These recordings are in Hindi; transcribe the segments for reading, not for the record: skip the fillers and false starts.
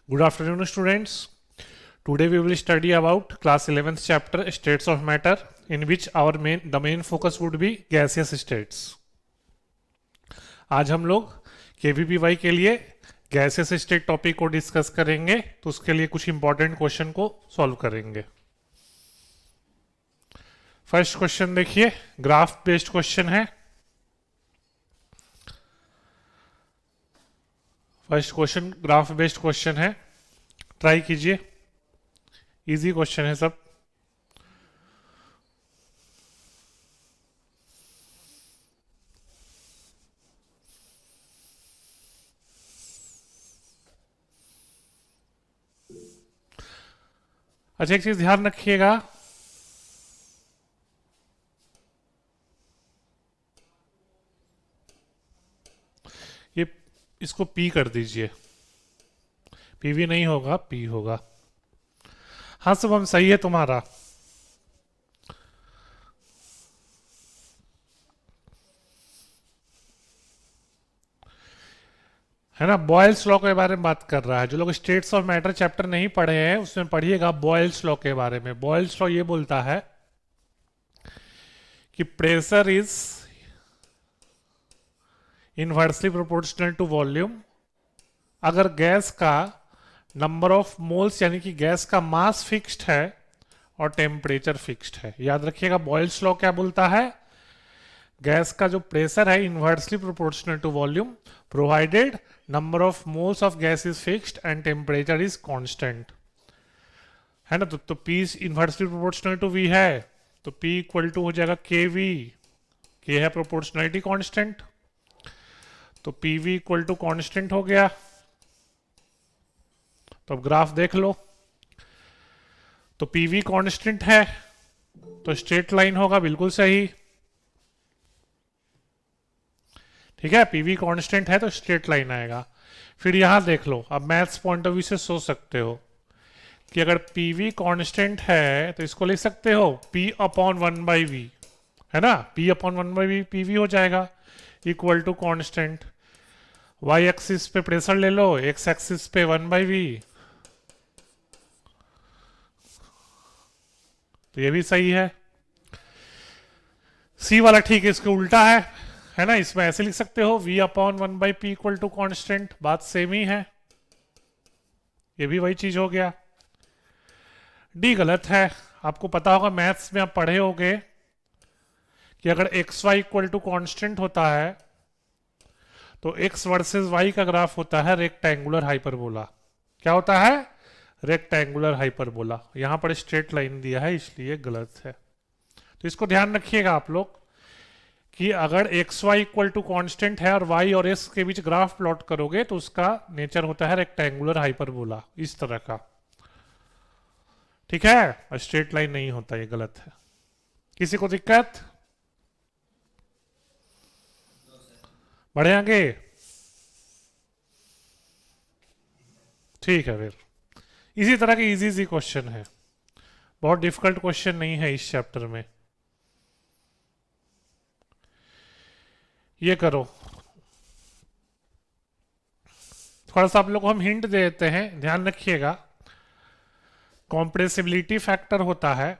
Good afternoon, students. Today we will study about class 11th chapter states of matter, in which the main focus would be gaseous states. आज हम लोग KVPY के लिए गैसियस स्टेट टॉपिक को डिस्कस करेंगे, तो उसके लिए कुछ इंपॉर्टेंट क्वेश्चन को सॉल्व करेंगे. फर्स्ट क्वेश्चन देखिए, ग्राफ बेस्ड क्वेश्चन है. First question graph based question है, ट्राई कीजिए. इजी क्वेश्चन है सब. अच्छा, एक चीज ध्यान रखिएगा, ये इसको पी कर दीजिए. पीवी नहीं होगा, पी होगा. हाँ शुभम, सही है तुम्हारा. है ना, बॉयल्स लॉ के बारे में बात कर रहा है. जो लोग स्टेट्स ऑफ मैटर चैप्टर नहीं पढ़े हैं उसमें पढ़िएगा बॉयल्स लॉ के बारे में. बॉयल्स लॉ ये बोलता है कि pressure is inversely proportional to volume. अगर गैस का नंबर ऑफ मोल्स यानी कि गैस का मास फिक्स्ड है और टेम्परेचर फिक्स्ड है. याद रखिएगा बॉयल्स लॉ क्या बोलता है, गैस का जो प्रेशर है inversely proportional to volume provided number of moles of gas is fixed and temperature is constant. है ना, तो P inversely proportional to V है, तो P इक्वल टू हो जाएगा KV. K है प्रोपोर्शनलिटी कांस्टेंट, तो PV इक्वल टू कांस्टेंट हो गया. तो अब ग्राफ देख लो, तो PV कांस्टेंट है तो स्ट्रेट लाइन होगा, बिल्कुल सही. ठीक है, PV कांस्टेंट है तो स्ट्रेट लाइन आएगा. फिर यहां देख लो, अब मैथ्स पॉइंट ऑफ व्यू से सोच सकते हो कि अगर PV कांस्टेंट है तो इसको लिख सकते हो P अपॉन 1/V. है ना, P अपॉन 1/V PV हो जाएगा, equal to constant. Y axis पे प्रेशर ले लो, X एक्सिस पे 1/V. तो ये भी सही है. C वाला ठीक है, इसके उल्टा है ना. इसमें ऐसे लिख सकते हो V upon 1/P equal to constant. बात सेम ही है, ये भी वही चीज हो गया. डी गलत है. आपको पता होगा मैथ्स में आप पढ़े होगे कि अगर x y equal to constant होता है तो एक्स वर्सेस वाई का ग्राफ होता है रेक्टेंगुलर हाइपरबोला. क्या होता है, रेक्टेंगुलर हाइपरबोला. यहां पर स्ट्रेट लाइन दिया है इसलिए गलत है. तो इसको ध्यान रखिएगा आप लोग कि अगर x y equal to constant है और वाई और एस के बीच ग्राफ प्लॉट करोगे तो उसका नेचर होता है रेक्टेंगुलर हाइपरबोला, इस तरह का. ठीक है, स्ट्रेट लाइन नहीं होता, ये गलत है. किसी को दिक्कत? बढ़े आगे. ठीक है, फिर इसी तरह के इजी इजी क्वेश्चन है, बहुत डिफिकल्ट क्वेश्चन नहीं है इस चैप्टर में. ये करो, थोड़ा सा आप लोग को हम हिंट दे देते हैं, ध्यान रखिएगा. कॉम्प्रेसिबिलिटी फैक्टर होता है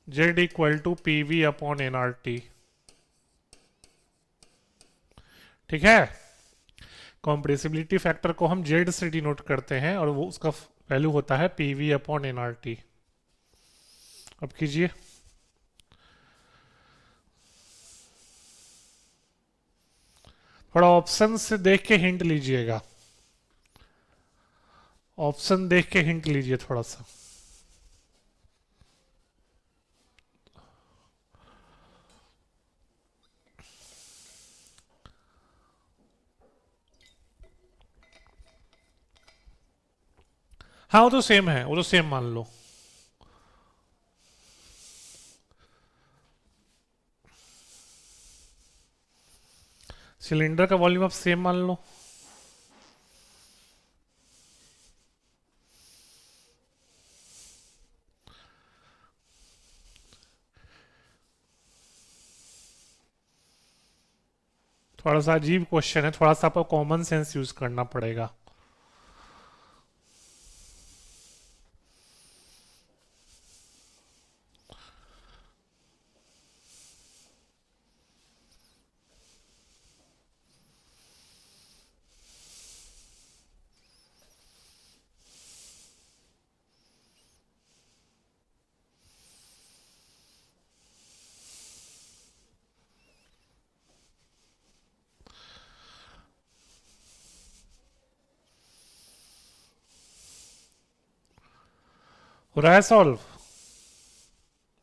Z equal to PV upon NRT. ठीक है, कॉम्प्रेसिबिलिटी फैक्टर को हम Z से डिनोट करते हैं और वो उसका वैल्यू होता है PV अपॉन NRT. अब कीजिए. थोड़ा ऑप्शन से देख के हिंट लीजिएगा, ऑप्शन देख के हिंट लीजिए थोड़ा सा. हाँ वो तो सेम है, वो तो सेम मान लो. सिलेंडर का वॉल्यूम आप सेम मान लो. थोड़ा सा अजीब क्वेश्चन है, थोड़ा सा आपको कॉमन सेंस यूज करना पड़ेगा. हो रहा है सॉल्व?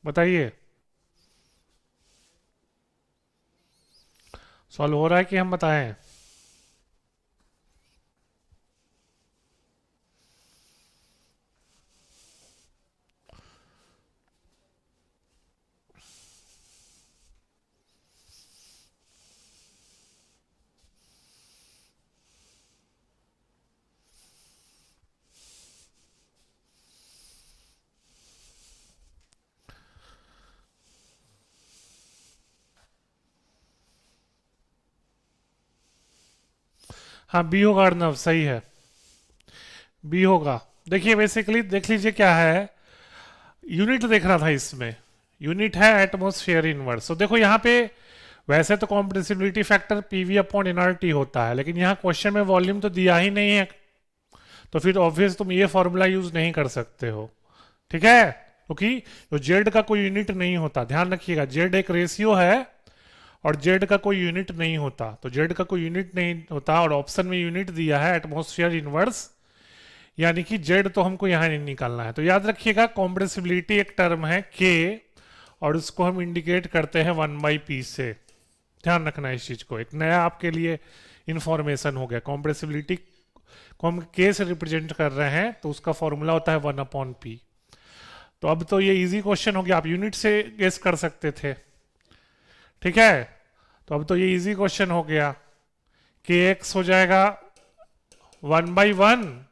बताइए, सॉल्व हो रहा है कि हम बताएं? हाँ, बी होगा अर्नव, सही है, बी होगा। देखिए बेसिकली देख लीजिए क्या है, यूनिट देखना था इसमें, यूनिट है एटमॉस्फेयर इनवर्स। तो देखो यहाँ पे वैसे तो compressibility factor PV upon NRT होता है, लेकिन यहाँ क्वेश्चन में वॉल्यूम तो दिया ही नहीं है, तो फिर ऑब्वियस तुम ये फॉर्मूला यूज नहीं कर सकते हो, ठीक है, क्योंकि तो जेड का कोई यूनिट नहीं होता, ध्यान रखिएगा, जेड एक रेशियो है और जेड का कोई यूनिट नहीं होता, तो जेड का कोई यूनिट नहीं होता और ऑप्शन में यूनिट दिया है एटमॉस्फेयर इनवर्स, यानी कि जेड तो हमको यहां नहीं निकालना है। तो याद रखिएगा कॉम्प्रेसिबिलिटी एक टर्म है के, और उसको हम इंडिकेट करते हैं 1/p से, ध्यान रखना है इस चीज को, एक नया आपके लिए इंफॉर्मेशन हो गया। कॉम्प्रेसिबिलिटी को हम के से रिप्रेजेंट कर रहे हैं, तो उसका फॉर्मूला होता है 1/p। तो अब तो ये इजी क्वेश्चन हो गया, आप यूनिट से गेस कर सकते थे, ठीक है, तो अब तो ये इजी क्वेश्चन हो गया, के एक्स हो जाएगा 1/1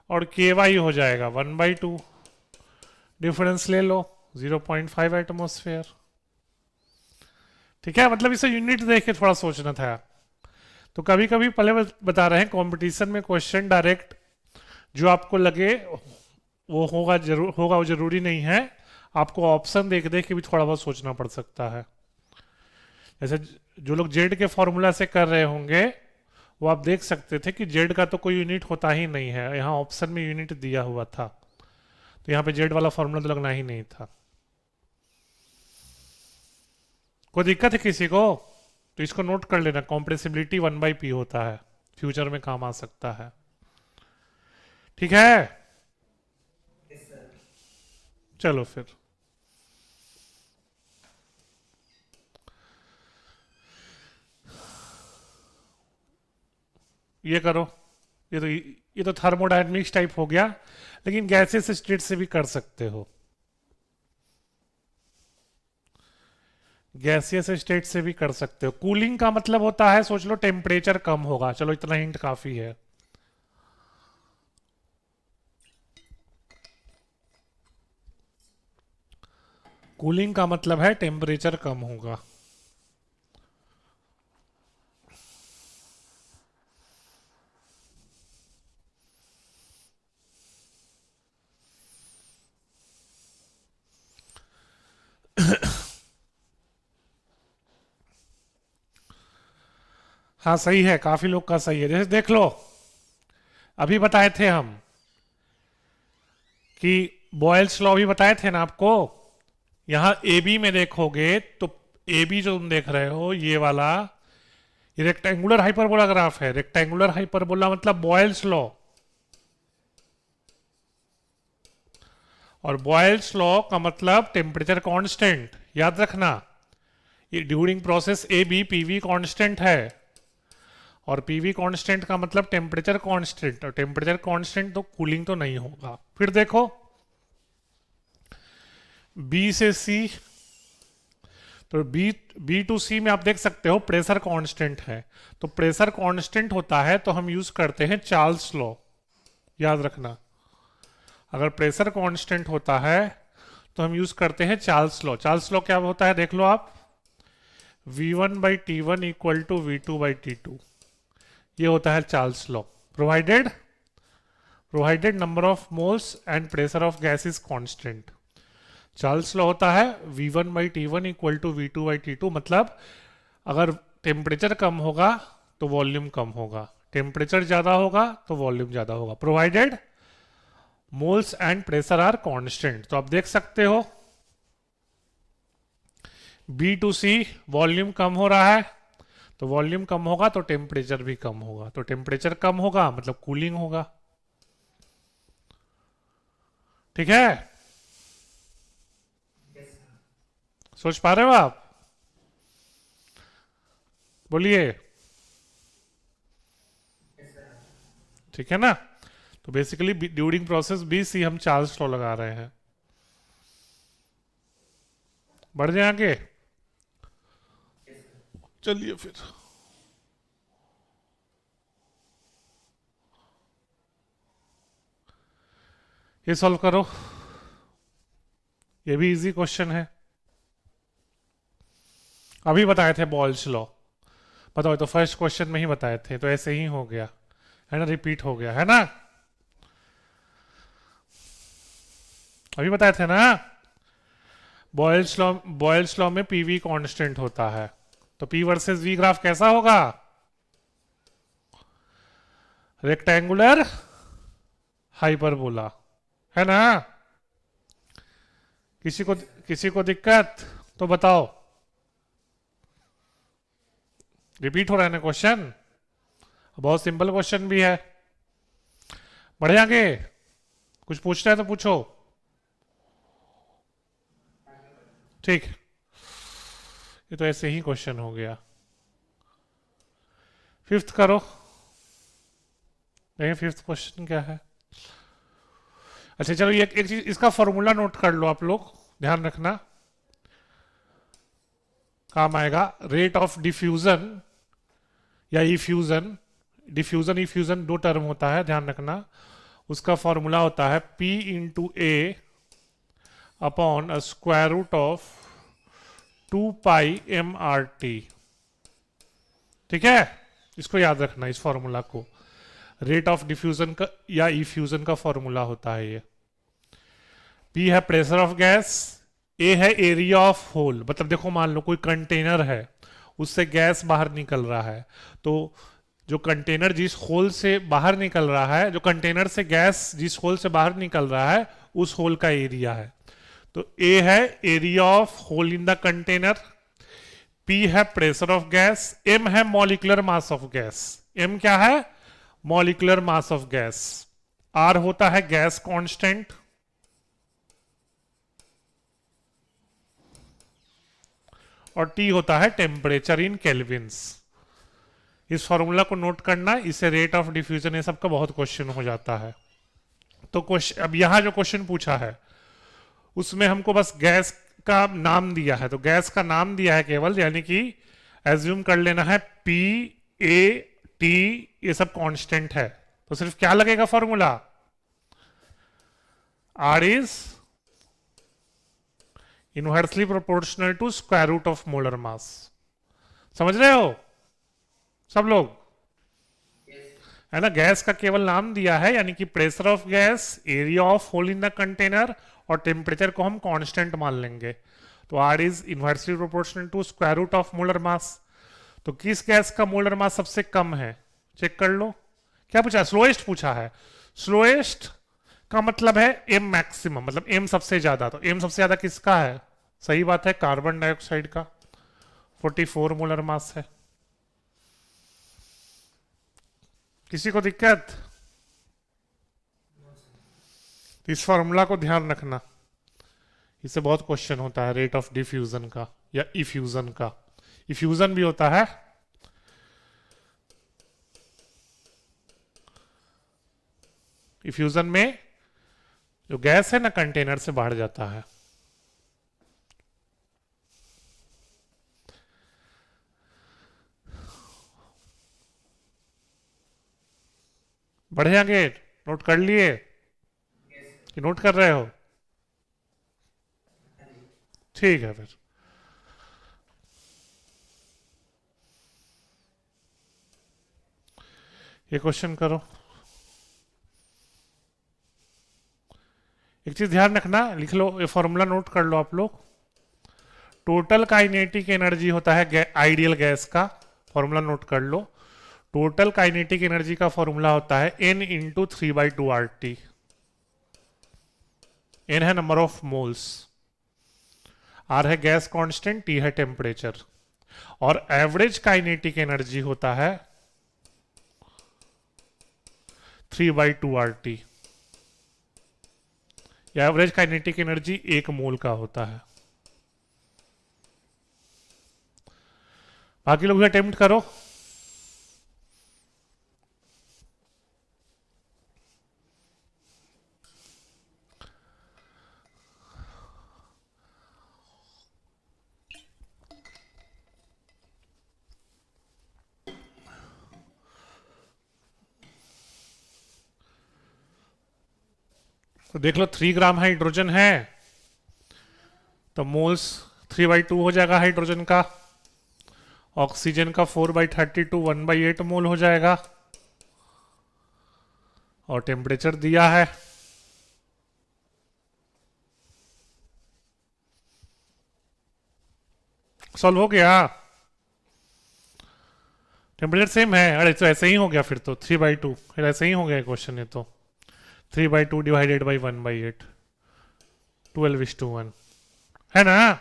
और के वाई हो जाएगा 1/2, डिफरेंस ले लो 0.5 एटमोस्फेयर, ठीक है, मतलब इसे यूनिट देख के थोड़ा सोचना था। तो कभी कभी पहले बता रहे हैं कंपटीशन में क्वेश्चन डायरेक्ट जो आपको लगे वो होगा वो जरूरी नहीं है, आपको ऑप्शन देख देख के भी थोड़ा बहुत सोचना पड़ सकता है। जैसे जो लोग जेड के फॉर्मूला से कर रहे होंगे वो आप देख सकते थे कि जेड का तो कोई यूनिट होता ही नहीं है, यहाँ ऑप्शन में यूनिट दिया हुआ था, तो यहाँ पे जेड वाला फॉर्मूला तो लगना ही नहीं था। कोई दिक्कत है किसी को? तो इसको नोट कर लेना, कॉम्प्रेसिबिलिटी 1/p होता है, फ्यूचर में काम आ सकता है, ठीक है, चलो फिर ये करो, ये तो थर्मोडायनेमिक्स टाइप हो गया, लेकिन गैसेस स्टेट से भी कर सकते हो, गैसियस स्टेट से भी कर सकते हो। कूलिंग का मतलब होता है, सोच लो टेम्परेचर कम होगा, चलो इतना हिंट काफी है। कूलिंग का मतलब है टेम्परेचर कम होगा। हाँ सही है, काफी लोग का सही है, जैसे देख लो अभी बताए थे हम कि बॉयल्स लॉ भी बताए थे ना आपको, यहां ए बी में देखोगे तो ए बी जो तुम देख रहे हो ये वाला, ये रेक्टेंगुलर हाइपरबोला ग्राफ है, रेक्टेंगुलर हाइपरबोला मतलब बॉयल्स लॉ, और बॉयल्स लॉ का मतलब टेम्परेचर कांस्टेंट, याद रखना, ये during process A B PV constant है, और पीवी कांस्टेंट का मतलब टेम्परेचर कांस्टेंट, और टेम्परेचर कांस्टेंट तो कूलिंग तो नहीं होगा। फिर देखो बी से सी, तो बी टू सी में आप देख सकते हो प्रेशर कांस्टेंट है, तो प्रेशर कांस्टेंट होता है तो हम यूज करते हैं चार्ल्स लॉ, याद रखना, अगर प्रेशर कांस्टेंट होता है तो हम यूज करते हैं चार्ल्स लॉ। चार्ल्स लॉ क्या होता है देख लो आप, V1/T1 इक्वल टू V2/T2, ये होता है Charles law, provided number of moles and pressure of gas is constant. Charles law होता है V1/T1 इक्वल टू V2/T2, मतलब अगर टेम्परेचर कम होगा तो वॉल्यूम कम होगा, टेम्परेचर ज्यादा होगा तो वॉल्यूम ज्यादा होगा, provided moles and pressure are constant. तो आप देख सकते हो बी टू सी वॉल्यूम कम हो रहा है, तो वॉल्यूम कम होगा तो टेम्परेचर भी कम होगा, तो टेम्परेचर कम होगा मतलब कूलिंग होगा, ठीक है। सोच पा रहे हो आप? बोलिए। ठीक है ना? तो basically during process B C हम चार्ल्स लॉ लगा रहे हैं। बढ़ जाए आगे। चलिए फिर ये सॉल्व करो। ये भी इजी क्वेश्चन है। अभी बताए थे बॉल्स लॉ। बताओ, तो फर्स्ट क्वेश्चन में ही बताए थे, तो ऐसे ही हो गया है ना, रिपीट हो गया है ना। अभी बताए थे ना। बॉयल्स लॉ में पीवी कांस्टेंट होता है, तो पी वर्सेस वी ग्राफ कैसा होगा? रेक्टेंगुलर हाइपरबोला, है ना। किसी को दिक्कत तो बताओ। रिपीट हो रहा है ना क्वेश्चन? बहुत सिंपल क्वेश्चन भी है। बढ़े आगे। कुछ पूछना है तो पूछो। ठीक। ये तो ऐसे ही क्वेश्चन हो गया। फिफ्थ करो। नहीं, फिफ्थ क्वेश्चन क्या है? अच्छा चलो, ये एक चीज, इसका फॉर्मूला नोट कर लो आप लोग, ध्यान रखना, काम आएगा। रेट ऑफ डिफ्यूजन या इफ्यूजन, डिफ्यूजन इफ्यूजन दो टर्म होता है, ध्यान रखना। उसका फॉर्मूला होता है P into A upon square root of 2 pi mRT। ठीक है, इसको याद रखना, इस फॉर्मूला को। रेट ऑफ डिफ्यूजन का या इफ्यूजन का फॉर्मूला होता है ये। P है प्रेशर ऑफ गैस, ए है एरिया ऑफ होल। मतलब देखो, मान लो कोई कंटेनर है, उससे गैस बाहर निकल रहा है, तो जो कंटेनर जिस होल से बाहर निकल रहा है, जो कंटेनर से गैस जिस होल से बाहर निकल रहा है, उस होल का एरिया है। तो ए है area of hole in the container, P है प्रेशर ऑफ गैस, एम है molecular mass of gas. M क्या है? Molecular mass of gas. R होता है गैस कांस्टेंट, और टी होता है टेम्परेचर इन केल्विन्स। इस फॉर्मूला को नोट करना, इससे रेट ऑफ डिफ्यूजन ये सब का बहुत क्वेश्चन हो जाता है। तो क्वेश्चन, अब यहां जो क्वेश्चन पूछा है उसमें हमको बस गैस का नाम दिया है, तो गैस का नाम दिया है केवल, यानी कि एज्यूम कर लेना है पी ए टी ये सब कांस्टेंट है। तो सिर्फ क्या लगेगा formula? R is inversely proportional to square root of molar mass. समझ रहे हो सब लोग? है ना, गैस का केवल नाम दिया है, यानी कि pressure of gas, area of hole in the container, और टेम्परेचर को हम कांस्टेंट मान लेंगे। तो R is inversely proportional to square root of molar mass. तो किस गैस का मोलर मास सबसे कम है? चेक कर लो। क्या पूछा? स्लोएस्ट पूछा है। स्लोएस्ट का मतलब है एम मैक्सिमम, मतलब एम सबसे ज्यादा। तो एम सबसे ज्यादा किसका है? सही बात है, कार्बन डाइऑक्साइड का, 44 मोलर मास है। किसी को दिक्कत? इस फॉर्मूला को ध्यान रखना, इससे बहुत क्वेश्चन होता है रेट ऑफ डिफ्यूजन का या इफ्यूजन का। इफ्यूजन भी होता है। इफ्यूजन में जो गैस है ना, कंटेनर से बाहर जाता है। बढ़े आगे। नोट कर लिए कि नोट कर रहे हो? ठीक है फिर। ये क्वेश्चन करो। एक चीज ध्यान रखना, लिख लो, ये फॉर्मूला नोट कर लो आप लोग। टोटल काइनेटिक एनर्जी होता है आइडियल गैस का, फॉर्मूला नोट कर लो। टोटल काइनेटिक एनर्जी का फॉर्मूला होता है n इंटू 3/2 RT। n है नंबर ऑफ मोल्स, r है गैस कांस्टेंट, t है टेम्परेचर, और एवरेज काइनेटिक एनर्जी होता है 3/2 RT। एवरेज काइनेटिक एनर्जी 1 मोल का होता है। बाकी लोग भी अटेम्प्ट करो। तो देख लो 3 ग्राम हाइड्रोजन है तो मोल्स 3/2 हो जाएगा हाइड्रोजन का। ऑक्सीजन का 4/32 1/8 मोल हो जाएगा। और टेम्परेचर दिया है। सॉल्व हो गया। टेम्परेचर सेम है। अरे तो ऐसे ही हो गया फिर तो 3/2 फिर ऐसे ही हो गया क्वेश्चन। ये तो 3/2 डिवाइडेड बाई 1/8 12:1 है ना।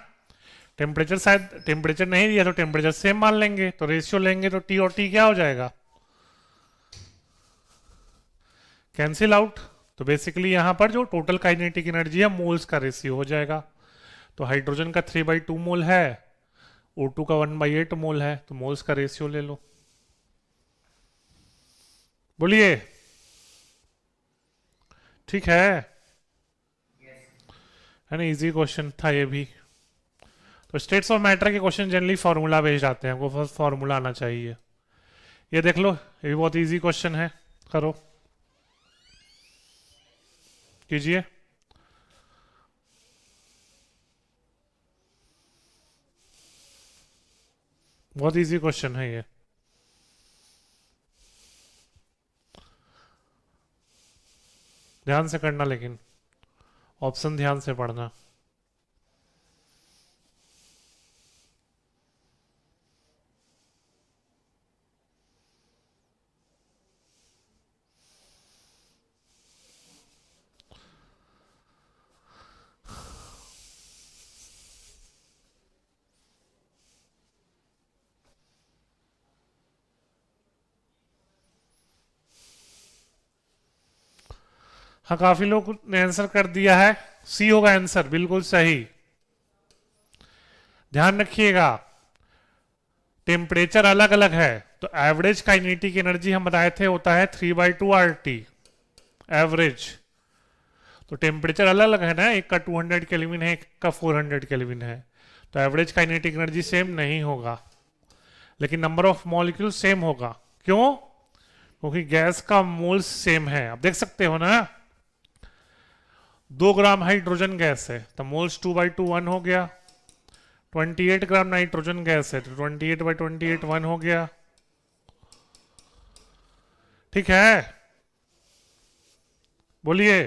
टेम्परेचर शायद टेम्परेचर नहीं दिया तो टेम्परेचर सेम मान लेंगे तो रेशियो लेंगे तो टी और टी क्या हो जाएगा, कैंसिल आउट। तो बेसिकली यहां पर जो टोटल काइनेटिक एनर्जी है मोल्स का रेशियो हो जाएगा। तो हाइड्रोजन का 3/2 मोल है, O2 का 1/8 मोल है, तो मोल्स का रेशियो ले लो। बोलिए ठीक है ना। इजी क्वेश्चन था ये भी। तो स्टेट्स ऑफ मैटर के क्वेश्चन जनरली फॉर्मूला बेस्ड आते हैं, आपको फॉर्मूला आना चाहिए। ये देख लो ये भी बहुत इजी क्वेश्चन है, करो कीजिए। बहुत इजी क्वेश्चन है ये। ध्यान से करना लेकिन ऑप्शन ध्यान से पढ़ना। हाँ काफी लोग ने आंसर कर दिया है। सी होगा आंसर, बिल्कुल सही। ध्यान रखिएगा टेम्परेचर अलग अलग है तो एवरेज काइनेटिक एनर्जी हम बताए थे होता है 3/2 RT एवरेज। तो टेम्परेचर अलग अलग है ना, एक का 200 केल्विन है, एक का 400 केल्विन है, तो एवरेज काइनेटिक एनर्जी सेम नहीं होगा, लेकिन नंबर ऑफ मॉलिक्यूल सेम होगा। क्यों? क्योंकि गैस का मोल्स सेम है। आप देख सकते हो ना 2 ग्राम हाइड्रोजन गैस है तो मोल्स 2/2 1 हो गया। 28 ग्राम नाइट्रोजन गैस है तो 28/28 1 हो गया। ठीक है बोलिए।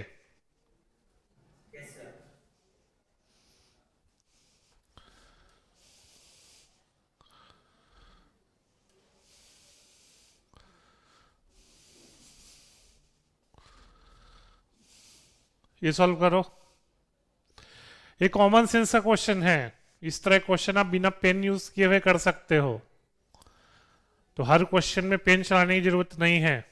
ये सॉल्व करो। ये कॉमन सेंस का क्वेश्चन है। इस तरह क्वेश्चन आप बिना पेन यूज किए हुए कर सकते हो, तो हर क्वेश्चन में पेन चलाने की जरूरत नहीं है।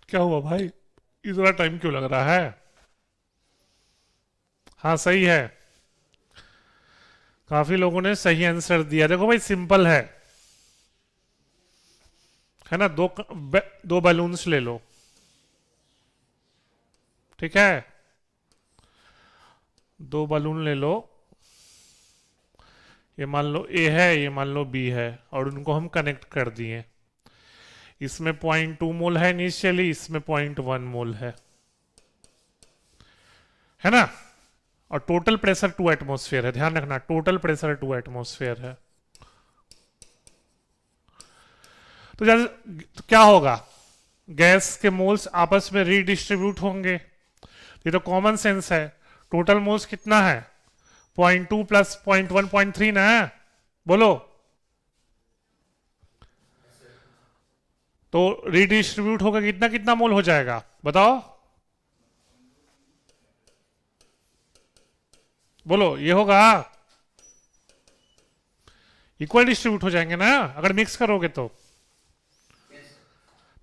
क्या हुआ भाई, इतना टाइम क्यों लग रहा है? हाँ सही है, काफी लोगों ने सही आंसर दिया। देखो भाई सिंपल है ना। दो बैलून्स ले लो, ठीक है। दो बलून ले लो, ये मान लो ए है, ये मान लो बी है, और उनको हम कनेक्ट कर दिए। इसमें 0.2 मोल है इनिशियली, इसमें 0.1 मोल है। है ना। और टोटल प्रेशर 2 एटमॉस्फेयर है, ध्यान रखना टोटल प्रेशर 2 एटमॉस्फेयर है। तो जैसे तो क्या होगा, गैस के मोल्स आपस में रीडिस्ट्रीब्यूट होंगे, ये तो कॉमन सेंस है। टोटल मोल्स कितना है, 0.2 प्लस 0.1 0.3 ना, बोलो। तो रीडिस्ट्रीब्यूट होगा कितना कितना मोल हो जाएगा, बताओ, बोलो। ये होगा, इक्वल डिस्ट्रीब्यूट हो जाएंगे ना अगर मिक्स करोगे तो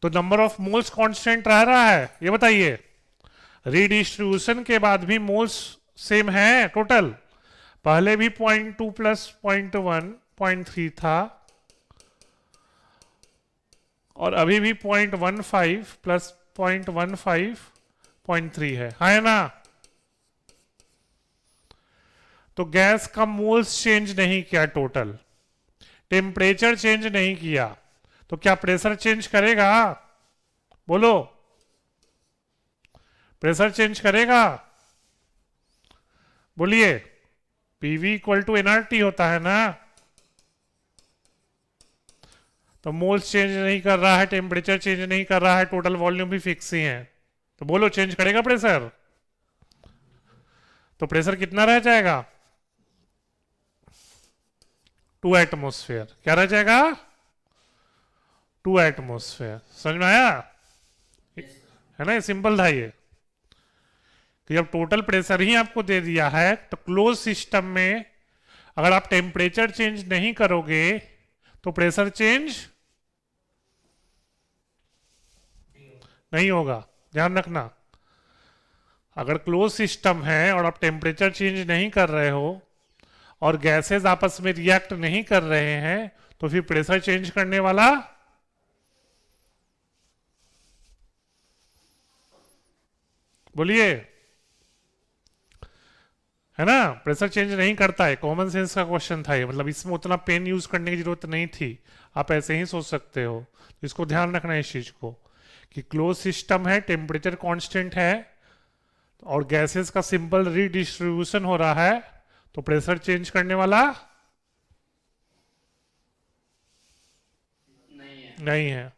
नंबर ऑफ मोल्स कांस्टेंट रह रहा है, ये बताइए। रीडिस्ट्रीब्यूशन के बाद भी मोल्स सेम है टोटल, पहले भी 0.2 प्लस 0.1 0.3 था, और अभी भी 0.15 प्लस 0.15 0.3 है ना। तो गैस का मोल्स चेंज नहीं किया, टोटल टेम्परेचर चेंज नहीं किया, तो क्या प्रेशर चेंज करेगा, बोलो। प्रेशर चेंज करेगा, बोलिए। पीवी इक्वल टू एनआरटी होता है ना। तो मोल्स चेंज नहीं कर रहा है, टेम्परेचर चेंज नहीं कर रहा है, टोटल वॉल्यूम भी फिक्स ही है, तो बोलो चेंज करेगा प्रेशर। तो प्रेशर कितना रह जाएगा, 2 एटमोस्फेयर। क्या रह जाएगा, 2 एटमोस्फेयर। समझ में आया, है ना, ये सिंपल था ये, कि जब टोटल प्रेशर ही आपको दे दिया है तो क्लोज सिस्टम में अगर आप टेम्परेचर चेंज नहीं करोगे तो प्रेशर चेंज नहीं होगा, ध्यान रखना। अगर क्लोज सिस्टम है और आप टेम्परेचर चेंज नहीं कर रहे हो और गैसेस आपस में रिएक्ट नहीं कर रहे हैं तो फिर प्रेशर चेंज करने वाला बोलिए, है ना। प्रेशर चेंज नहीं करता है, कॉमन सेंस का क्वेश्चन था ये, मतलब इसमें उतना पेन यूज करने की जरूरत नहीं थी, आप ऐसे ही सोच सकते हो। तो इसको ध्यान रखना है इस चीज को, कि क्लोज सिस्टम है, टेम्परेचर कांस्टेंट है और गैसेस का सिंपल रीडिस्ट्रीब्यूशन हो रहा है, तो प्रेशर चेंज करने वाला नहीं है।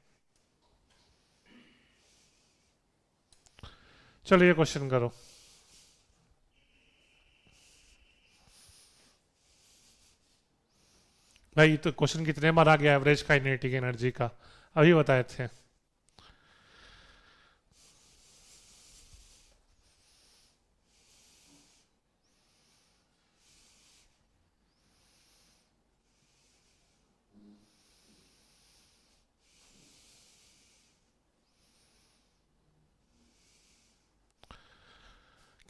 चलो ये क्वेश्चन करो। भाई तो क्वेश्चन कितने बार आ गया एवरेज काइनेटिक एनर्जी का, अभी बताए थे।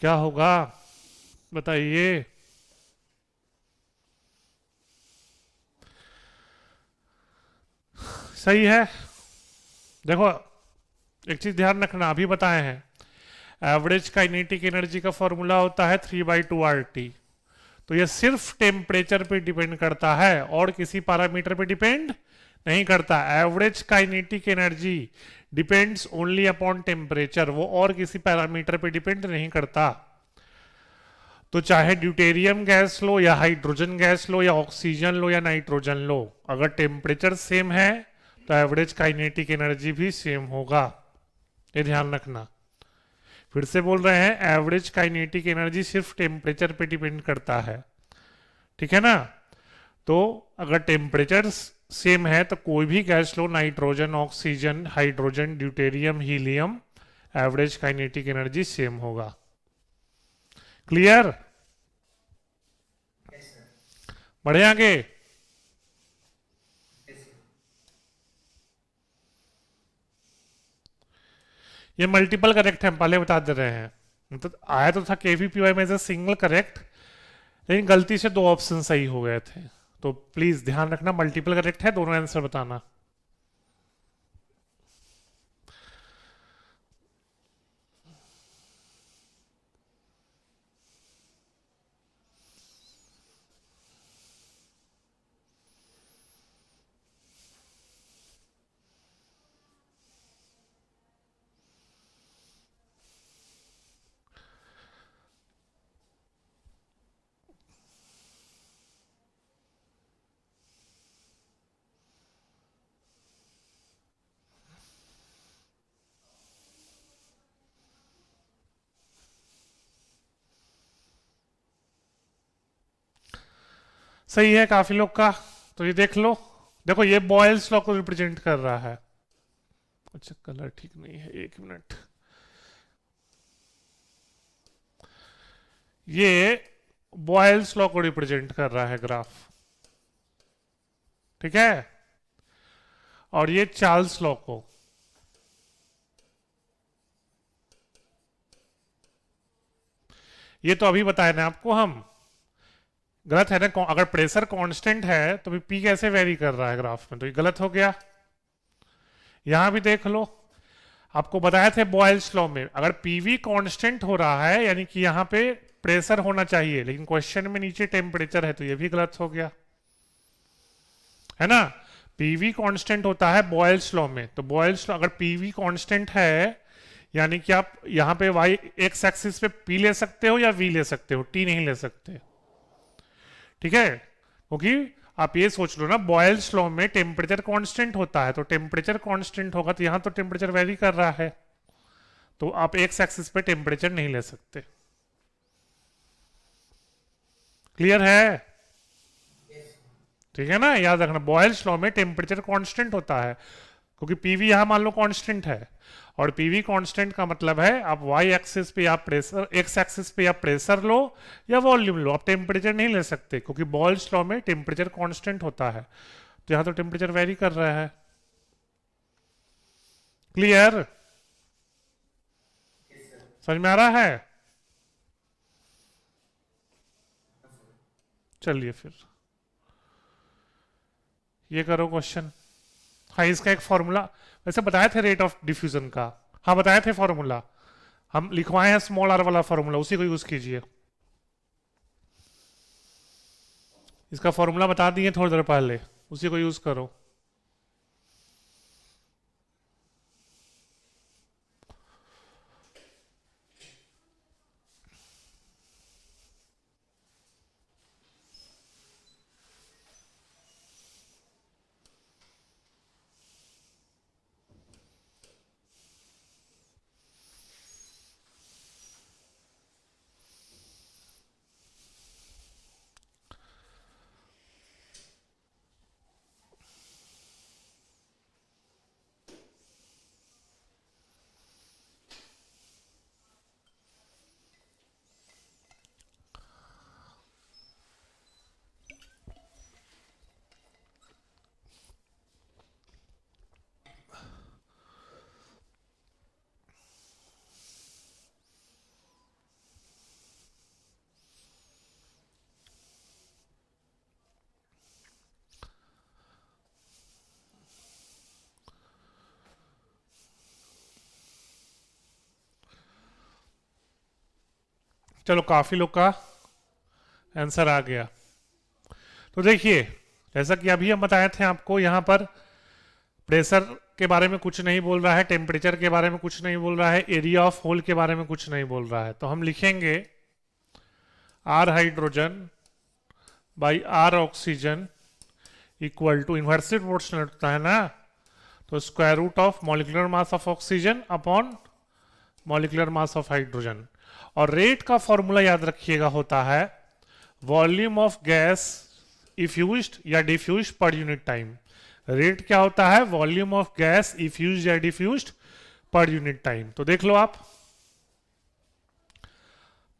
क्या होगा बताइए। सही है। देखो एक चीज ध्यान रखना, अभी बताए हैं एवरेज काइनेटिक एनर्जी का फॉर्मूला होता है 3/2 RT। तो ये सिर्फ टेम्परेचर पे डिपेंड करता है और किसी पैरामीटर पे डिपेंड नहीं करता। Average kinetic energy depends only upon temperature, वो और किसी पैरामीटर पे डिपेंड नहीं करता। तो चाहे ड्यूटेरियम गैस लो या हाइड्रोजन गैस लो या ऑक्सीजन लो या नाइट्रोजन लो, अगर टेम्परेचर सेम है तो एवरेज काइनेटिक एनर्जी भी सेम होगा, ये ध्यान रखना। फिर से बोल रहे हैं, एवरेज काइनेटिक एनर्जी सिर्फ टेम्परेचर पे डिपेंड करता है, ठीक है ना। तो अगर टेम्परेचर सेम है तो कोई भी गैस लो, nitrogen, oxygen, hydrogen, deuterium, helium, average kinetic energy same होगा। क्लियर, बढ़े आगे। ये मल्टीपल करेक्ट है, हम पहले बता दे रहे हैं। मतलब आया तो था केवीपीवाई में से सिंगल करेक्ट, लेकिन गलती से 2 ऑप्शन सही हो गए थे। तो प्लीज ध्यान रखना, मल्टीपल करेक्ट है, दोनों आंसर बताना। सही है काफी लोग का। तो ये देख लो, देखो ये बॉयल्स लॉ को रिप्रेजेंट कर रहा है। अच्छा कलर ठीक नहीं है, एक मिनट। ये बॉयल्स लॉ को रिप्रेजेंट कर रहा है ग्राफ, ठीक है। और ये चार्ल्स लॉ को। ये तो अभी बताया ना आपको हम, गलत है ना। अगर प्रेशर कांस्टेंट है तो भी पी कैसे वेरी कर रहा है ग्राफ में, तो ये गलत हो गया। यहां भी देख लो, आपको बताया थे बॉयल्स लॉ में अगर पीवी कांस्टेंट हो रहा है यानी कि यहां पे प्रेशर होना चाहिए, लेकिन क्वेश्चन में नीचे टेम्परेचर है, तो ये भी गलत हो गया, है ना। पीवी कांस्टेंट होता है बॉयल्स लॉ में, तो बॉयल्स लॉ अगर पीवी कांस्टेंट है यानी कि आप यहां पे वाई एक्स एक्सिस पे पी ले सकते हो या वी ले सकते हो, टी नहीं ले सकते, ठीक है। क्योंकि आप ये सोच लो ना, बॉयल्स लॉ में टेम्परेचर कांस्टेंट होता है, तो टेम्परेचर कांस्टेंट होगा तो यहां तो टेम्परेचर वेरी कर रहा है, तो आप एक्स एक्सिस पे टेम्परेचर नहीं ले सकते। क्लियर है, ठीक है ना। याद रखना बॉयल्स लॉ में टेम्परेचर कांस्टेंट होता है, क्योंकि पीवी यहां मान लो कांस्टेंट है, और पीवी कांस्टेंट का मतलब है आप वाई एक्सिस पे आप प्रेशर, एक्स एक्सिस पे आप प्रेशर लो या वॉल्यूम लो, आप टेम्परेचर नहीं ले सकते, क्योंकि बॉयल्स लॉ में टेम्परेचर कांस्टेंट होता है। तो यहां तो टेम्परेचर वेरी कर रहा है। क्लियर, समझ में आ रहा है। चलिए फिर ये करो क्वेश्चन। हाँ इसका एक फॉर्मूला वैसे बताए थे रेट ऑफ डिफ्यूजन का, हाँ बताए थे फॉर्मूला, हम लिखवाए हैं स्मॉल आर वाला फॉर्मूला, उसी को यूज कीजिए। इसका फॉर्मूला बता दिए थोड़ी देर पहले, उसी को यूज करो। चलो काफी लोग का आंसर आ गया। तो देखिए जैसा कि अभी हम बताए थे आपको, यहां पर प्रेशर के बारे में कुछ नहीं बोल रहा है, टेम्परेचर के बारे में कुछ नहीं बोल रहा है, एरिया ऑफ होल के बारे में कुछ नहीं बोल रहा है, तो हम लिखेंगे R hydrogen by R oxygen equal to inversely proportional होता है ना, तो square root of molecular mass of oxygen upon molecular mass of hydrogen. और रेट का फॉर्मूला याद रखिएगा होता है वॉल्यूम ऑफ गैस इफ्यूज्ड या diffused per unit time. Rate क्या होता है, वॉल्यूम ऑफ गैस इफ्यूज्ड या डिफ्यूज्ड पर यूनिट टाइम। तो देख लो आप,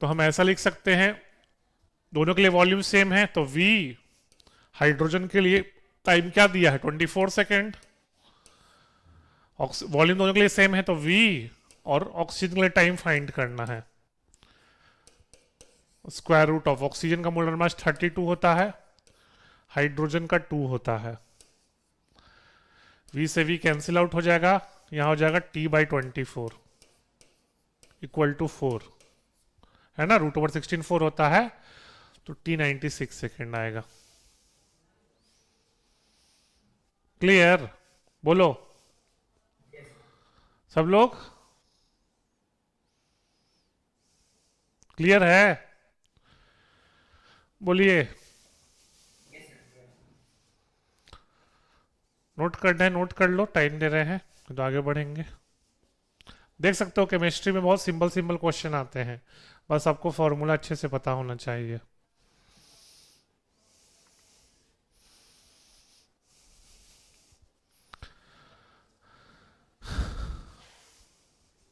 तो हम ऐसा लिख सकते हैं, दोनों के लिए वॉल्यूम सेम है, तो V हाइड्रोजन के लिए टाइम क्या दिया है 24 सेकेंड, वॉल्यूम दोनों के लिए सेम है तो V, और ऑक्सीजन के लिए टाइम फाइंड करना है। स्क्वायर रूट ऑफ ऑक्सीजन का मोलर मास 32 होता है, हाइड्रोजन का 2 होता है, V से V कैंसिल आउट हो जाएगा, यहां हो जाएगा T/24 इक्वल टू 4, है ना, रूट ओवर 16 4 होता है, तो T96 सेकेंड आएगा। क्लियर, बोलो सब लोग, क्लियर है, बोलिए। नोट करना है नोट कर लो, टाइम दे रहे हैं तो आगे बढ़ेंगे। देख सकते हो केमिस्ट्री में बहुत सिंपल सिंपल क्वेश्चन आते हैं, बस आपको फॉर्मूला अच्छे से पता होना चाहिए।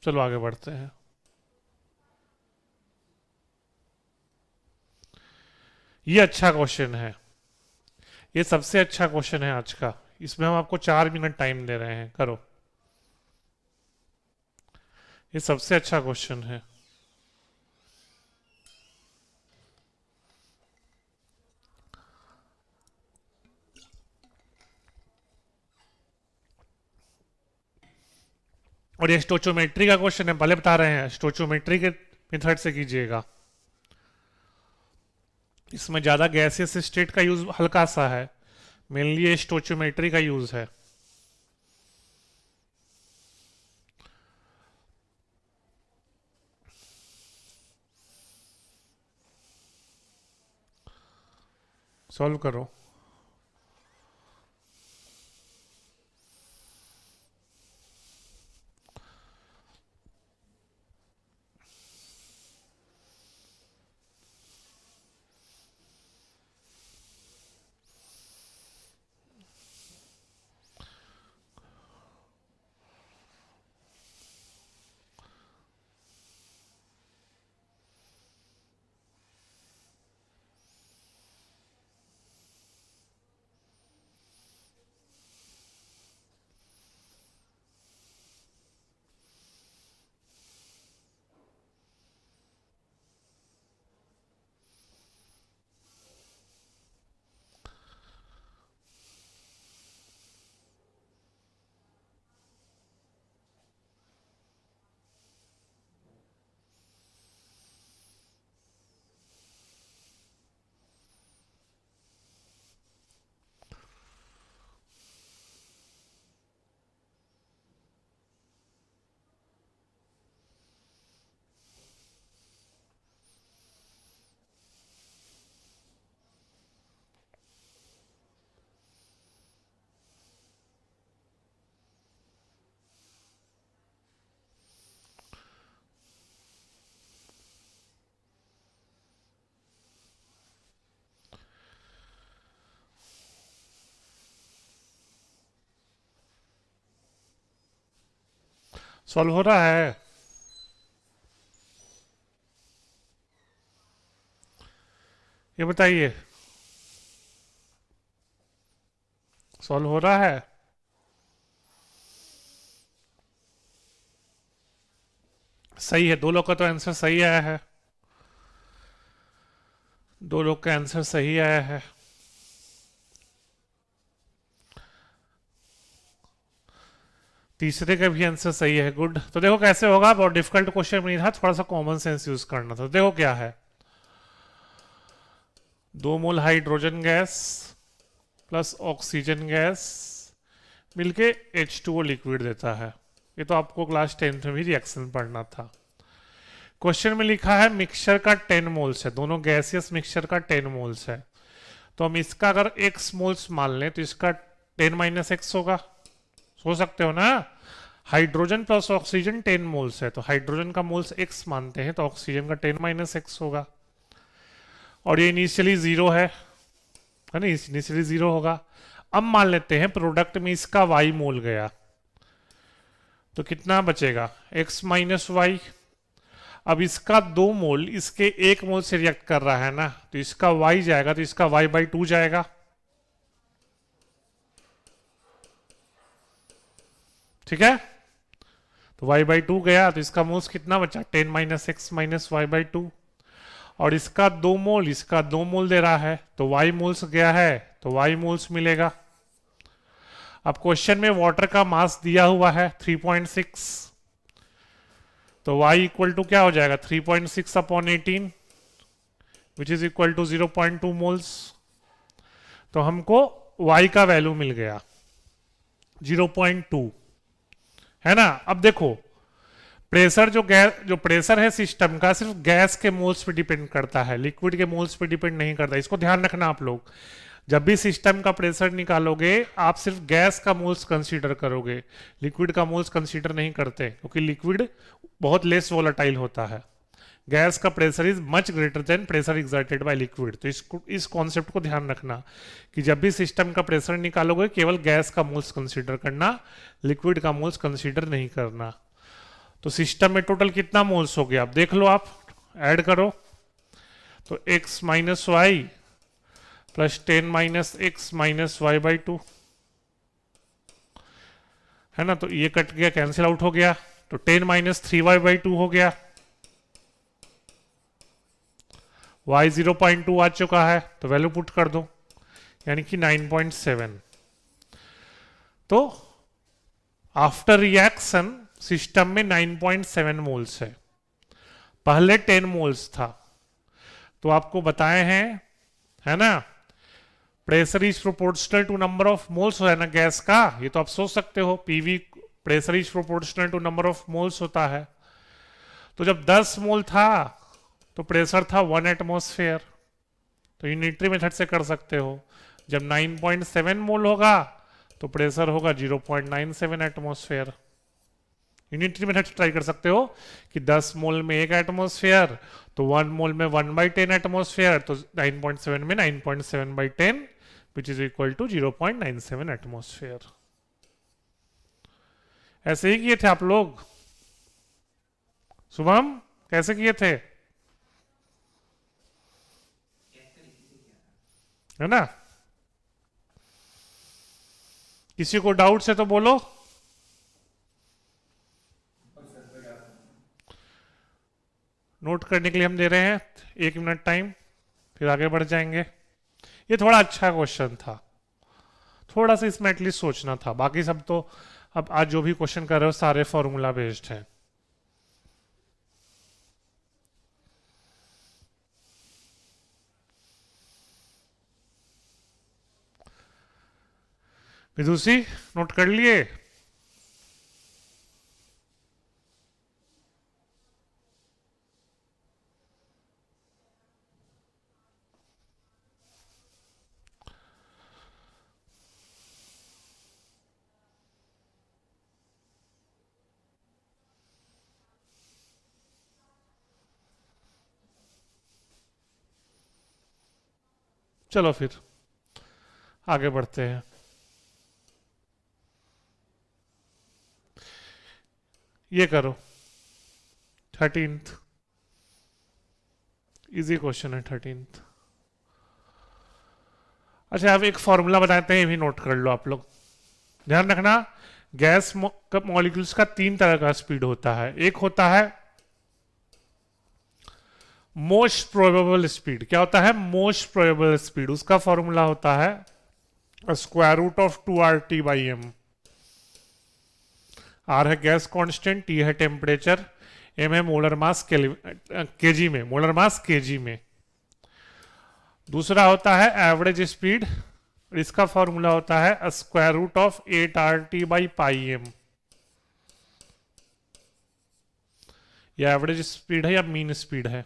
चलो आगे बढ़ते हैं। ये अच्छा क्वेश्चन है, ये सबसे अच्छा क्वेश्चन है आज का। इसमें हम आपको 4 मिनट टाइम दे रहे हैं, करो। ये सबसे अच्छा क्वेश्चन है। और ये स्टोचोमेट्री का क्वेश्चन है, पहले बता रहे हैं, स्टोचोमेट्री के मेथड से कीजिएगा। इसमें ज्यादा गैसियस स्टेट का यूज हल्का सा है, मेनली ये स्टोचोमेट्री का यूज है। सॉल्व करो। सॉल्व हो रहा है। ये बताइए, सॉल्व हो रहा है? सही है, दो लोग का तो आंसर सही आया है, दो लोग का आंसर सही आया है। तीसरे का भी आंसर सही है, गुड। तो देखो कैसे होगा, बहुत डिफिकल्ट क्वेश्चन नहीं था, थोड़ा सा कॉमन सेंस यूज करना था। देखो क्या है, 2 मोल hydrogen gas plus oxygen gas मिलके H2O लिक्विड देता है। ये तो आपको क्लास 10th में भी रिएक्शन पढ़ना था। क्वेश्चन में लिखा है मिक्सचर का 10 मोल्स है, दोनों गैसियस मिक्सचर का 10 मोल्स है। तो हम इसका अगर x मोल्स मान लें तो इसका 10 - x होगा, सोच सकते हो ना। हाइड्रोजन प्लस ऑक्सीजन 10 मोल्स है, तो हाइड्रोजन का मोल्स x मानते हैं, तो ऑक्सीजन का 10 - x होगा। और ये इनिशियली जीरो है ना, इनिशियली जीरो होगा। अब मान लेते हैं प्रोडक्ट में इसका y मोल गया, तो कितना बचेगा, x - y। अब इसका 2 मोल इसके 1 मोल से रिएक्ट कर रहा है ना, तो इसका y जाएगा, तो इसका y/2 जाएगा। ठीक है, तो y/2 गया, तो इसका मोल्स कितना बचा, 10 - x - y/2। और इसका 2 मोल, इसका 2 मोल दे रहा है, तो y मोल्स गया है, तो y मोल्स मिलेगा। अब क्वेश्चन में वाटर का मास दिया हुआ है 3.6, तो y इक्वल टू क्या हो जाएगा, 3.6/18 which is equal to 0.2 moles. तो हमको y का वैल्यू मिल गया 0.2, है ना। अब देखो प्रेशर, जो प्रेशर है सिस्टम का सिर्फ गैस के मोल्स पे डिपेंड करता है, लिक्विड के मोल्स पे डिपेंड नहीं करता। इसको ध्यान रखना आप लोग, जब भी सिस्टम का प्रेशर निकालोगे आप सिर्फ गैस का मोल्स कंसीडर करोगे, लिक्विड का मोल्स कंसीडर नहीं करते, क्योंकि लिक्विड बहुत लेस वोलेटाइल होता है। गैस का pressure is much greater than pressure exerted by liquid. तो इस कॉन्सेप्ट को ध्यान रखना कि जब भी सिस्टम का प्रेशर निकालोगे केवल गैस का मोल्स कंसीडर करना, लिक्विड का मोल्स कंसीडर नहीं करना। तो सिस्टम में टोटल कितना मोल्स हो गया अब देख लो आप, ऐड करो। तो x minus y plus 10 minus x minus y by 2 है ना, तो ये कट गया, कैंसिल आउट हो गया। तो 10 माइनस 3y बाई 2 हो गया। y 0.2 आ चुका है, तो वैल्यू पुट कर दो, यानी कि 9.7। तो आफ्टर रिएक्शन सिस्टम में 9.7 मोल्स है, पहले 10 मोल्स था। तो आपको बताए हैं, है ना, pressure is proportional to number of moles है ना गैस का, ये तो आप सोच सकते हो, PV pressure is proportional to number of moles होता है। तो जब 10 मोल था तो प्रेशर था 1 एटमॉस्फेयर, तो यूनिटरी मेथड से कर सकते हो। जब 9.7 मोल होगा तो प्रेशर होगा 0.97 एटमॉस्फेयर। यूनिटरी मेथड से ट्राई कर सकते हो कि 10 मोल में 1 एटमॉस्फेयर, तो 1 मोल में 1/10 एटमॉस्फेयर, तो 9.7 में 9.7/10 which is equal to 0.97 atmosphere. ऐसे ही किए थे आप लोग, शुभम कैसे किए थे, है ना? किसी को डाउट है तो बोलो। नोट करने के लिए हम दे रहे हैं 1 मिनट टाइम, फिर आगे बढ़ जाएंगे। ये थोड़ा अच्छा क्वेश्चन था, थोड़ा सा इसमें एटलीस्ट सोचना था, बाकी सब तो अब आज जो भी क्वेश्चन कर रहे हो सारे फॉर्मूला बेस्ड हैं। विदुषी नोट कर लिए? चलो फिर आगे बढ़ते हैं। ये करो 13th, इजी क्वेश्चन है 13th। अच्छा अब एक फॉर्मूला बताते हैं, ये भी नोट कर लो आप लोग, ध्यान रखना। गैस मॉलिक्यूल्स का 3 तरह का स्पीड होता है। एक होता है मोस्ट प्रोबेबल स्पीड। क्या होता है मोस्ट प्रोबेबल स्पीड? उसका फॉर्मूला होता है square root of 2RT by M. R है गैस कांस्टेंट, टी है टेम्परेचर, एम है मोलर मास केजी में, मोलर मास केजी में। दूसरा होता है एवरेज स्पीड, इसका फॉर्मूला होता है square root of 8RT by pi M. या एवरेज स्पीड है या मीन स्पीड है।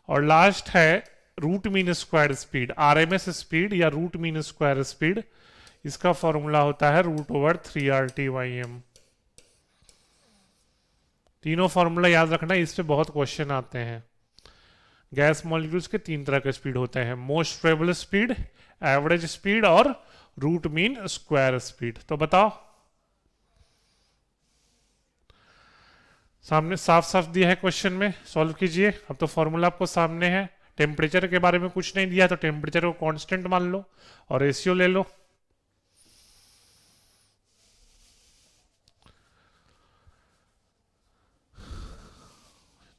और लास्ट है root mean square speed, RMS speed या रूट मीन स्क्वायर स्पीड। इसका फॉर्मूला होता है root over 3RT by M. तीनों फॉर्मूला याद रखना, इस पे बहुत क्वेश्चन आते हैं। गैस मॉलिक्यूल्स के 3 तरह के स्पीड होते हैं, most probable speed, average speed और रूट मीन स्क्वायर स्पीड। तो बताओ, सामने साफ साफ दिया है क्वेश्चन में, सॉल्व कीजिए। अब तो फॉर्मूला आपको सामने है। टेम्परेचर के बारे में कुछ नहीं दिया तो टेम्परेचर को कांस्टेंट मान लो और रेशियो ले लो।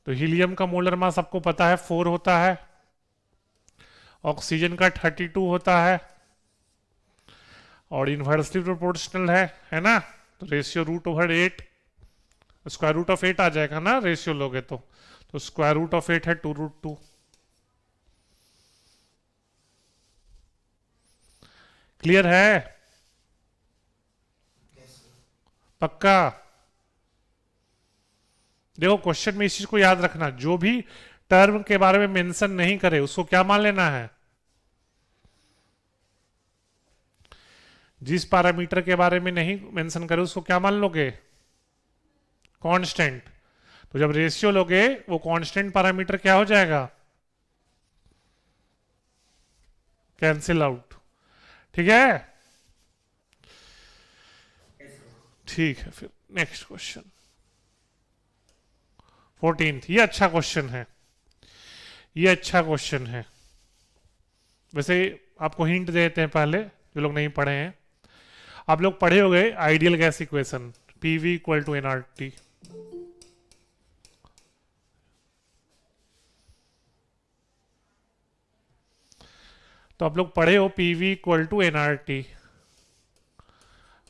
तो हीलियम का मोलर मास आपको पता है 4 होता है, ऑक्सीजन का 32 होता है और इन्वर्सली प्रोपोर्शनल है ना। तो ratio root over 8, square root of 8 आ जाएगा ना रेशियो लोगे तो स्क्वायर रूट ऑफ 8 है 2√2। क्लियर है? पक्का? देखो क्वेश्चन में इस चीज को याद रखना, जो भी टर्म के बारे में मेंशन नहीं करे उसको क्या मान लेना है, जिस पैरामीटर के बारे में नहीं मेंशन करे उसको क्या मान लोगे, कांस्टेंट। तो जब रेशियो लोगे वो कांस्टेंट पैरामीटर क्या हो जाएगा, कैंसिल आउट। ठीक है? ठीक है, फिर नेक्स्ट क्वेश्चन। 14th, ये अच्छा क्वेश्चन है, ये अच्छा क्वेश्चन है। वैसे आपको हिंट देते हैं पहले, जो लोग नहीं पढ़े हैं। आप लोग पढ़े हो गए ideal gas equation, PV equal to NRT. तो आप लोग पढ़े हो पीवी इक्वल टू एनआरटी।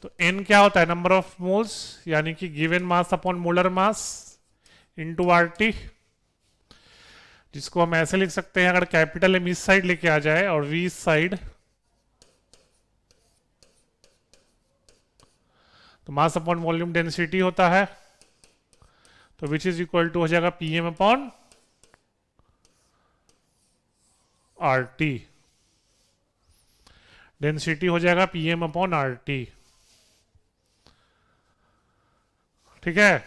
तो एन क्या होता है, नंबर ऑफ मोल्स, यानी कि given mass upon molar mass into RT, जिसको हम ऐसे लिख सकते हैं, अगर कैपिटल एम इस साइड लेके आ जाए और वी इस साइड, तो मास अपॉन वॉल्यूम डेंसिटी होता है, तो विच इज इक्वल टू हो जाएगा पीएम अपॉन आरटी। डेंसिटी हो जाएगा पीएम अपॉन आरटी। ठीक है।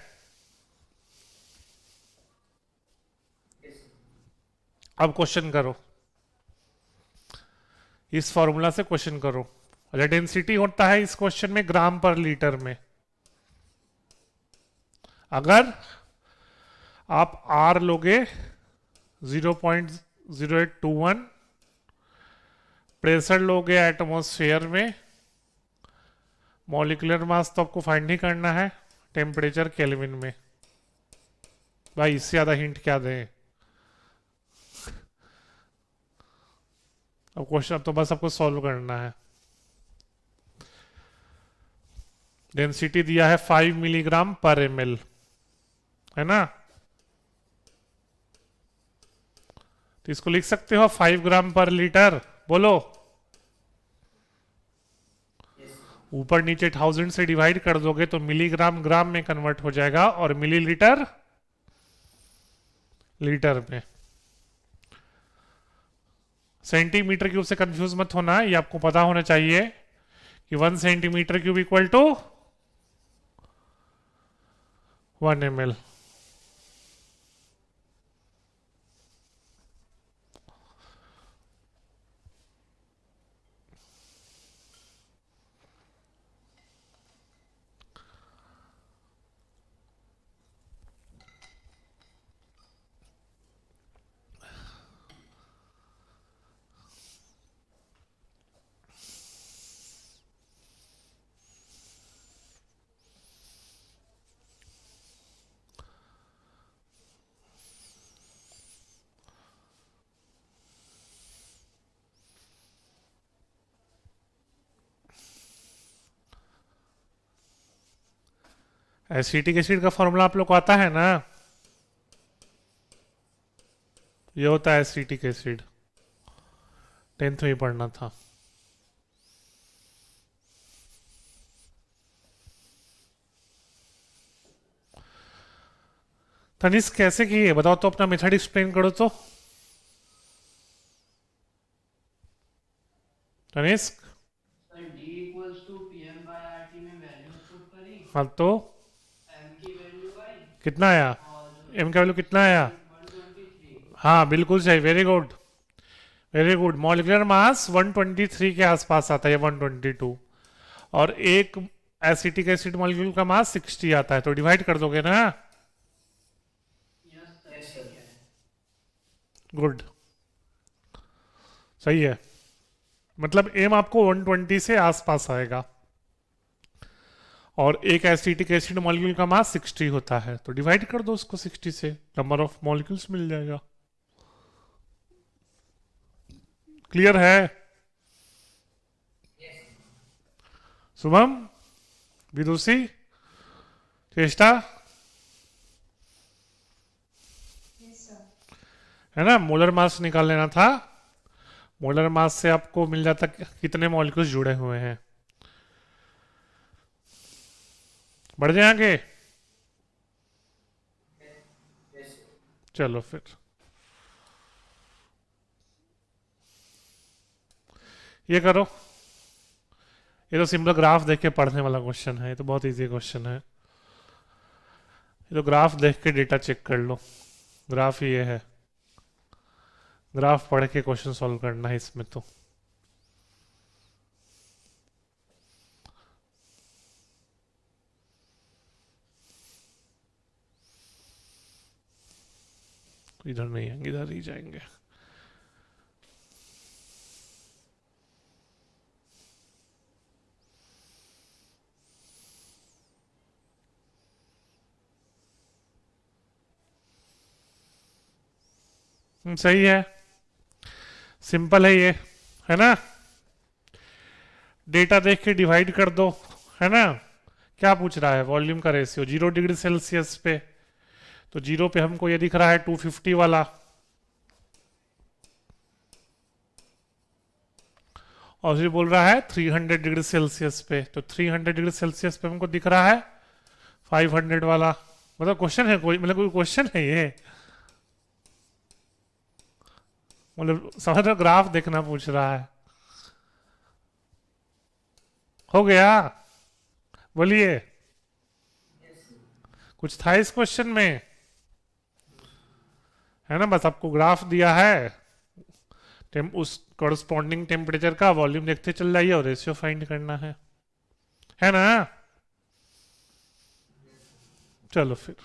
अब क्वेश्चन करो, इस फॉर्मूला से क्वेश्चन करो। अच्छा, डेंसिटी होता है इस क्वेश्चन में ग्राम पर लीटर में। अगर आप आर लोगे 0.0821, प्रेशर लोगे एटमॉस्फेयर में, मॉलिक्यूलर मास तो आपको फाइंड ही करना है, टेम्परेचर केल्विन में। भाई इससे ज्यादा हिंट क्या दें। अब क्वेश्चन तो बस आपको सॉल्व करना है। डेंसिटी दिया है 5 मिलीग्राम पर एमएल, है ना। तो इसको लिख सकते हो 5 ग्राम पर लीटर, बोलो। ऊपर नीचे 1000 से डिवाइड कर दोगे तो मिलीग्राम ग्राम में कन्वर्ट हो जाएगा, और मिलीलीटर लीटर में। सेंटीमीटर क्यूब से कंफ्यूज मत होना, ये आपको पता होना चाहिए कि 1 centimetre cube equal to 1 ml। Acetic acid का फॉर्मूला आप लोग को आता है ना, ये होता है एसिटिक एसिड, 10th में ही पढ़ना था। तनिष्क कैसे किए बताओ तो, अपना मेथड एक्सप्लेन करो तो Tanishk. Sir D equals to P M by R T में वैल्यूज पुट करी, हाँ तो m की वैल्यू आई कितना आया, और एम का वैल्यू कितना आया। 123। हाँ बिल्कुल सही, very good very good. Molecular mass 123 के आसपास आता है, 122, और एक एसिटिक एसिड मॉलिक्यूल का मास 60 आता है, तो डिवाइड कर दोगे ना। यस सर ठीक है। गुड, सही है। मतलब एम आपको 120 से आसपास आएगा, और एक एसिटिक एसिड मॉलिक्यूल का मास 60 होता है, तो डिवाइड कर दो उसको 60 से, नंबर ऑफ मॉलिक्यूल्स मिल जाएगा। क्लियर है शुभम, विदुषी, चेष्टा, है ना। मोलर मास निकाल लेना था, मोलर मास से आपको मिल जाता कितने मॉलिक्यूल्स जुड़े हुए हैं। बढ़ जाए आगे, चलो फिर ये करो। ये तो सिंपल ग्राफ देख के पढ़ने वाला क्वेश्चन है, ये तो बहुत इजी क्वेश्चन है। ये तो ग्राफ देख के डेटा चेक कर लो, ग्राफ ही ये है, ग्राफ पढ़ के क्वेश्चन सॉल्व करना है इसमें तो। इधर नहीं आएंगे, इधर ही जाएंगे। सही है, सिंपल है ये, है ना। डेटा देख के डिवाइड कर दो, है ना। क्या पूछ रहा है, वॉल्यूम का रेशियो 0 डिग्री सेल्सियस पे, तो 0 पे हमको ये दिख रहा है 250 वाला, और फिर बोल रहा है 300 डिग्री सेल्सियस पे, तो 300 डिग्री सेल्सियस पे हमको दिख रहा है 500 वाला। मतलब क्वेश्चन है कोई, मतलब कोई क्वेश्चन है ये, मतलब समझ रहे हो, ग्राफ देखना पूछ रहा है। हो गया, बोलिए, कुछ था इस क्वेश्चन में, है ना। बस आपको ग्राफ दिया है, उस कॉरस्पॉन्डिंग टेम्परेचर का वॉल्यूम देखते चल जाइए और रेशियो फाइंड करना है ना। चलो फिर,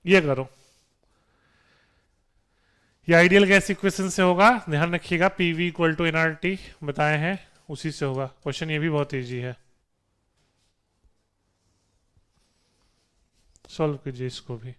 ये करो, ये आइडियल गैस इक्वेशन से होगा, ध्यान रखिएगा। पीवी इक्वल टू एनआरटी बताए हैं, उसी से होगा क्वेश्चन। ये भी बहुत इजी है, सॉल्व कीजिए इसको भी।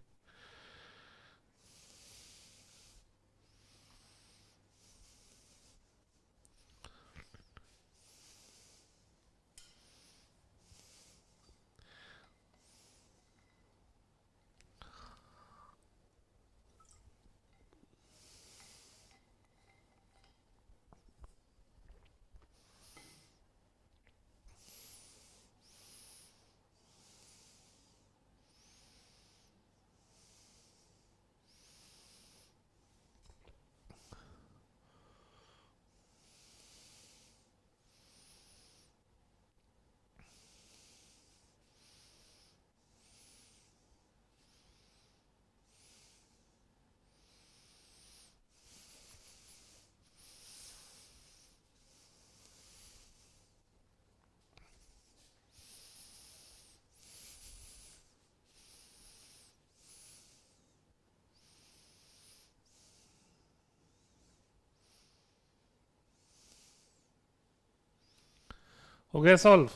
हो गया सॉल्व,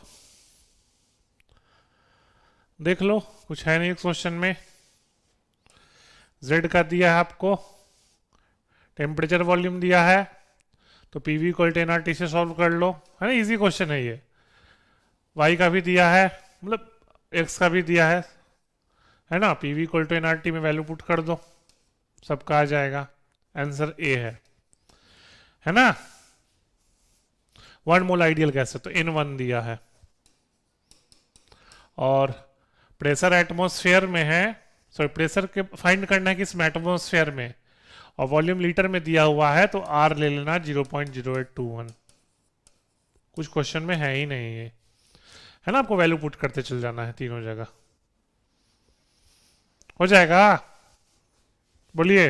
देख लो, कुछ है नहीं क्वेश्चन में। जेड का दिया है आपको, टेम्परेचर वॉल्यूम दिया है, तो पीवी इक्वल टू एनआरटी से सॉल्व कर लो, है ना। इजी क्वेश्चन है ये। वाई का भी दिया है, मतलब एक्स का भी दिया है ना। पीवी इक्वल टू एनआरटी में वैल्यू पुट कर दो, सबका आ जाएगा। आंसर ए है ना। 1 मोल आइडियल गैस है तो N1 दिया है, और प्रेशर एटमॉस्फेयर में है, सॉरी प्रेशर के फाइंड करना है किस में, एटमॉस्फेयर में, और वॉल्यूम लीटर में दिया हुआ है, तो आर ले लेना 0.0821। कुछ क्वेश्चन में है ही नहीं ये, है ना। आपको वैल्यू पुट करते चल जाना है तीनों जगह, हो जाएगा। बोलिए,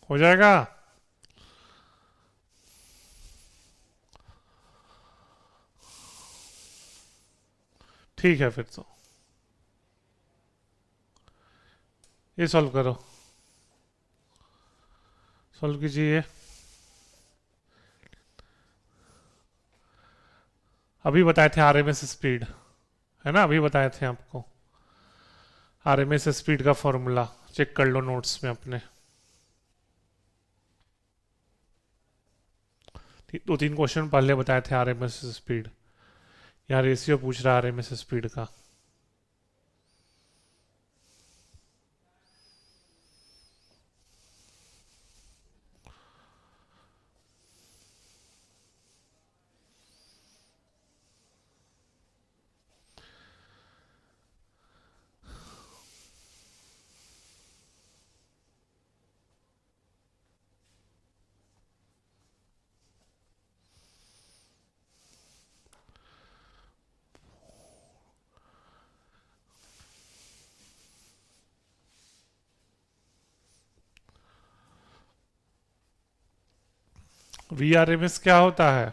हो जाएगा। ठीक है, फिर तो ये सॉल्व करो, सॉल्व कीजिए। अभी बताए थे आरएमएस स्पीड, है ना, अभी बताए थे आपको आरएमएस स्पीड का फॉर्मूला, चेक कर लो नोट्स में अपने। 2-3 क्वेश्चन पहले बताए थे आरएमएस स्पीड, यहाँ रेशियो पूछ रहा है आरएमएस स्पीड का। वी आर एम एस क्या होता है,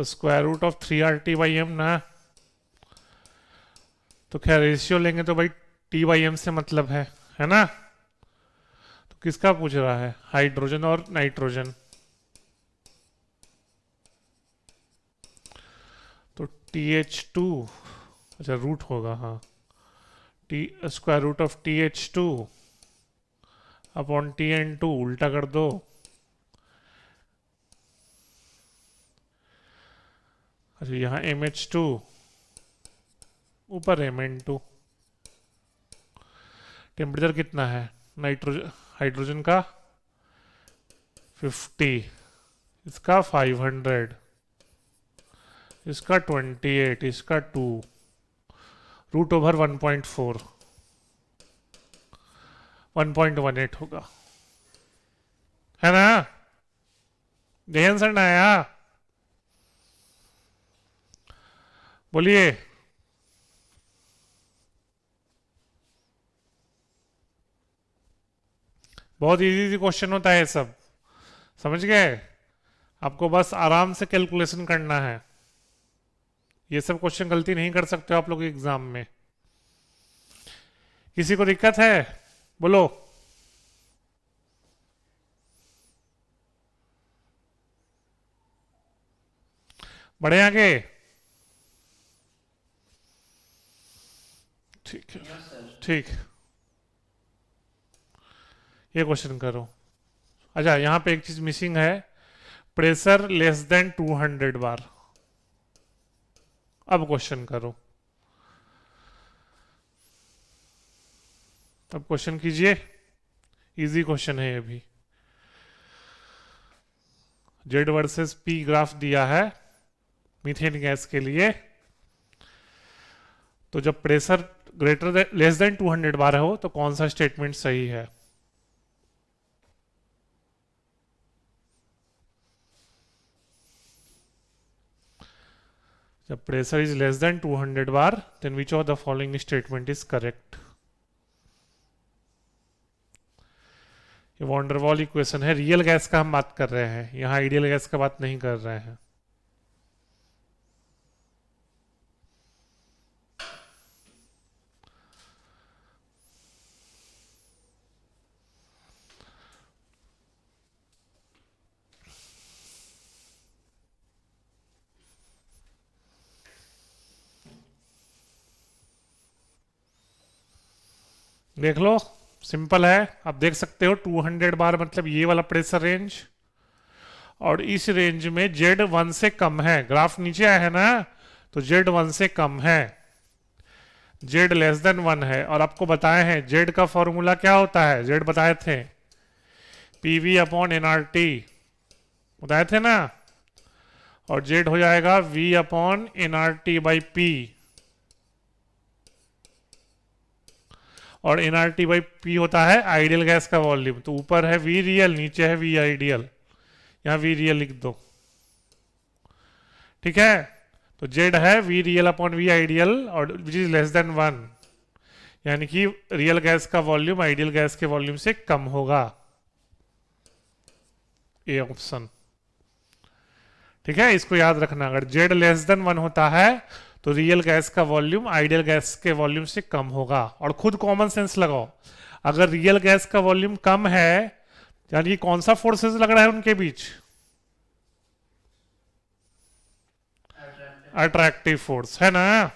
तो स्क्वायर रूट ऑफ 3RT/m ना, तो क्या रेशियो लेंगे तो भाई T/m से मतलब है ना। तो किसका पूछ रहा है, हाइड्रोजन और नाइट्रोजन। तो TH2, अच्छा रूट होगा, हाँ, T square root of TH2 upon TN2 उल्टा कर दो। अच्छा यहाँ MH2 ऊपर MN2। टेम्परेचर कितना है नाइट्रोजन हाइड्रोजन का 50, इसका 500, इसका 28, इसका 2, रूट ओवर 1.4, 1.18 होगा, है ना। ध्यान से ना आया, बोलिए। बहुत इजी इजी क्वेश्चन होता है सब, समझ गए। आपको बस आराम से कैलकुलेशन करना है, ये सब क्वेश्चन गलती नहीं कर सकते हो आप लोग एग्जाम में। किसी को दिक्कत है, बोलो। बढ़े आगे, ठीक है, यस सर। ठीक। ये क्वेश्चन करो। अच्छा यहाँ पे एक चीज मिसिंग है, प्रेशर लेस देन 200 बार। अब क्वेश्चन करो, अब क्वेश्चन कीजिए, इजी क्वेश्चन है ये भी। जेड वर्सेस पी ग्राफ दिया है मीथेन गैस के लिए। तो जब pressure greater less than 200 bar हो तो कौन सा स्टेटमेंट सही है। जब pressure is less than 200 bar then which of the following statement is correct. ये वॉन्डरवॉल इक्वेशन है, रियल गैस का हम बात कर रहे हैं, यहाँ आइडियल गैस का बात नहीं कर रहे हैं। देख लो, सिंपल है, आप देख सकते हो 200 बार मतलब ये वाला प्रेशर रेंज, और इस रेंज में Z1 से कम है, ग्राफ नीचे आया है ना, तो Z1 से कम है, Z लेस देन 1 है। और आपको बताए हैं Z का फॉर्मूला क्या होता है, Z बताए थे PV अपॉन NRT, बताए थे ना। और Z हो जाएगा V अपॉन NRT/P, और NRT/P होता है आइडियल गैस का वॉल्यूम। तो ऊपर है V रियल, नीचे है V आइडियल, यहाँ V रियल लिख दो, ठीक है। तो Z है V real upon V ideal और विच इज लेस देन 1, यानी कि रियल गैस का वॉल्यूम आइडियल गैस के वॉल्यूम से कम होगा, ए ऑप्शन, ठीक है। इसको याद रखना, अगर Z लेस देन 1 होता है तो रियल गैस का वॉल्यूम आइडियल गैस के वॉल्यूम से कम होगा। और खुद कॉमन सेंस लगाओ, अगर रियल गैस का वॉल्यूम कम है यानी कि कौन सा फोर्सेस लग रहा है उनके बीच, अट्रैक्टिव फोर्स, है ना।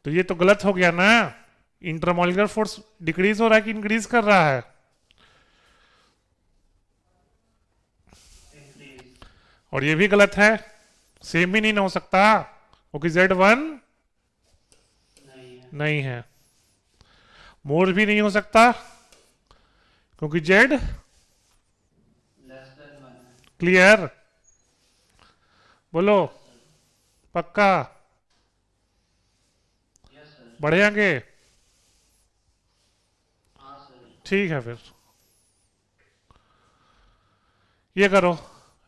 तो ये तो गलत हो गया ना, इंटरमोलिकुलर फोर्स डिक्रीज हो रहा है कि इंक्रीज कर रहा है। और ये भी गलत है, सेम भी नहीं हो सकता क्योंकि Z1 नहीं है, मोर भी नहीं हो सकता क्योंकि Z क्लियर, बोलो पक्का। बढ़े आगे, ठीक है फिर ये करो।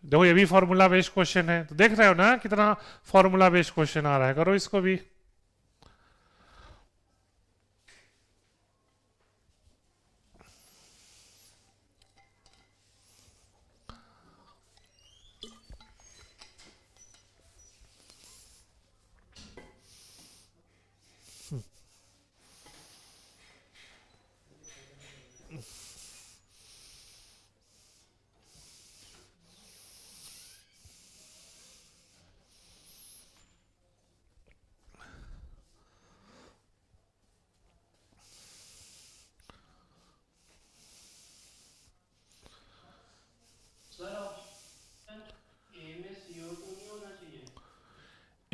देखो ये भी फॉर्मूला बेस्ड क्वेश्चन है, तो देख रहे हो ना कितना फॉर्मूला बेस्ड क्वेश्चन आ रहा है, करो इसको भी।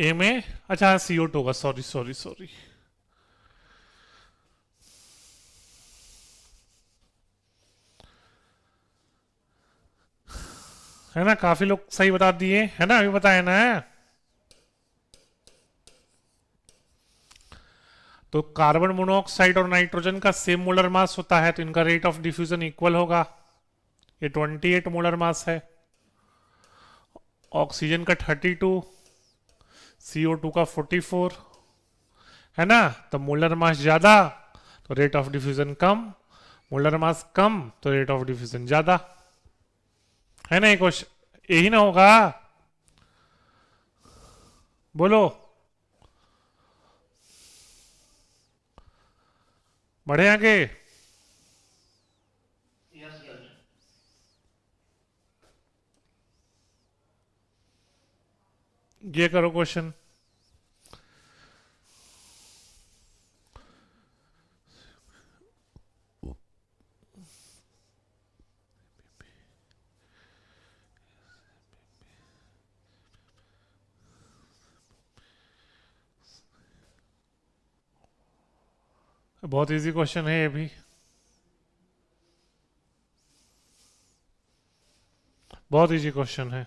ए में, अच्छा CO2 होगा, सॉरी सॉरी सॉरी। है ना, काफी लोग सही बता दिए है ना, अभी बताए ना। तो कार्बन मोनोऑक्साइड और नाइट्रोजन का सेम मोलर मास होता है, तो इनका रेट ऑफ डिफ्यूजन इक्वल होगा। ये 28 मोलर मास है, ऑक्सीजन का 32, CO2 का 44, है ना। तो मोलर मास ज्यादा तो रेट ऑफ डिफ्यूजन कम, मोलर मास कम तो रेट ऑफ डिफ्यूजन ज्यादा, है ना। ये क्वेश्चन यही ना होगा, बोलो। बढ़े आगे। Yes sir. ये करो क्वेश्चन। बहुत इजी क्वेश्चन है ये भी, बहुत इजी क्वेश्चन है।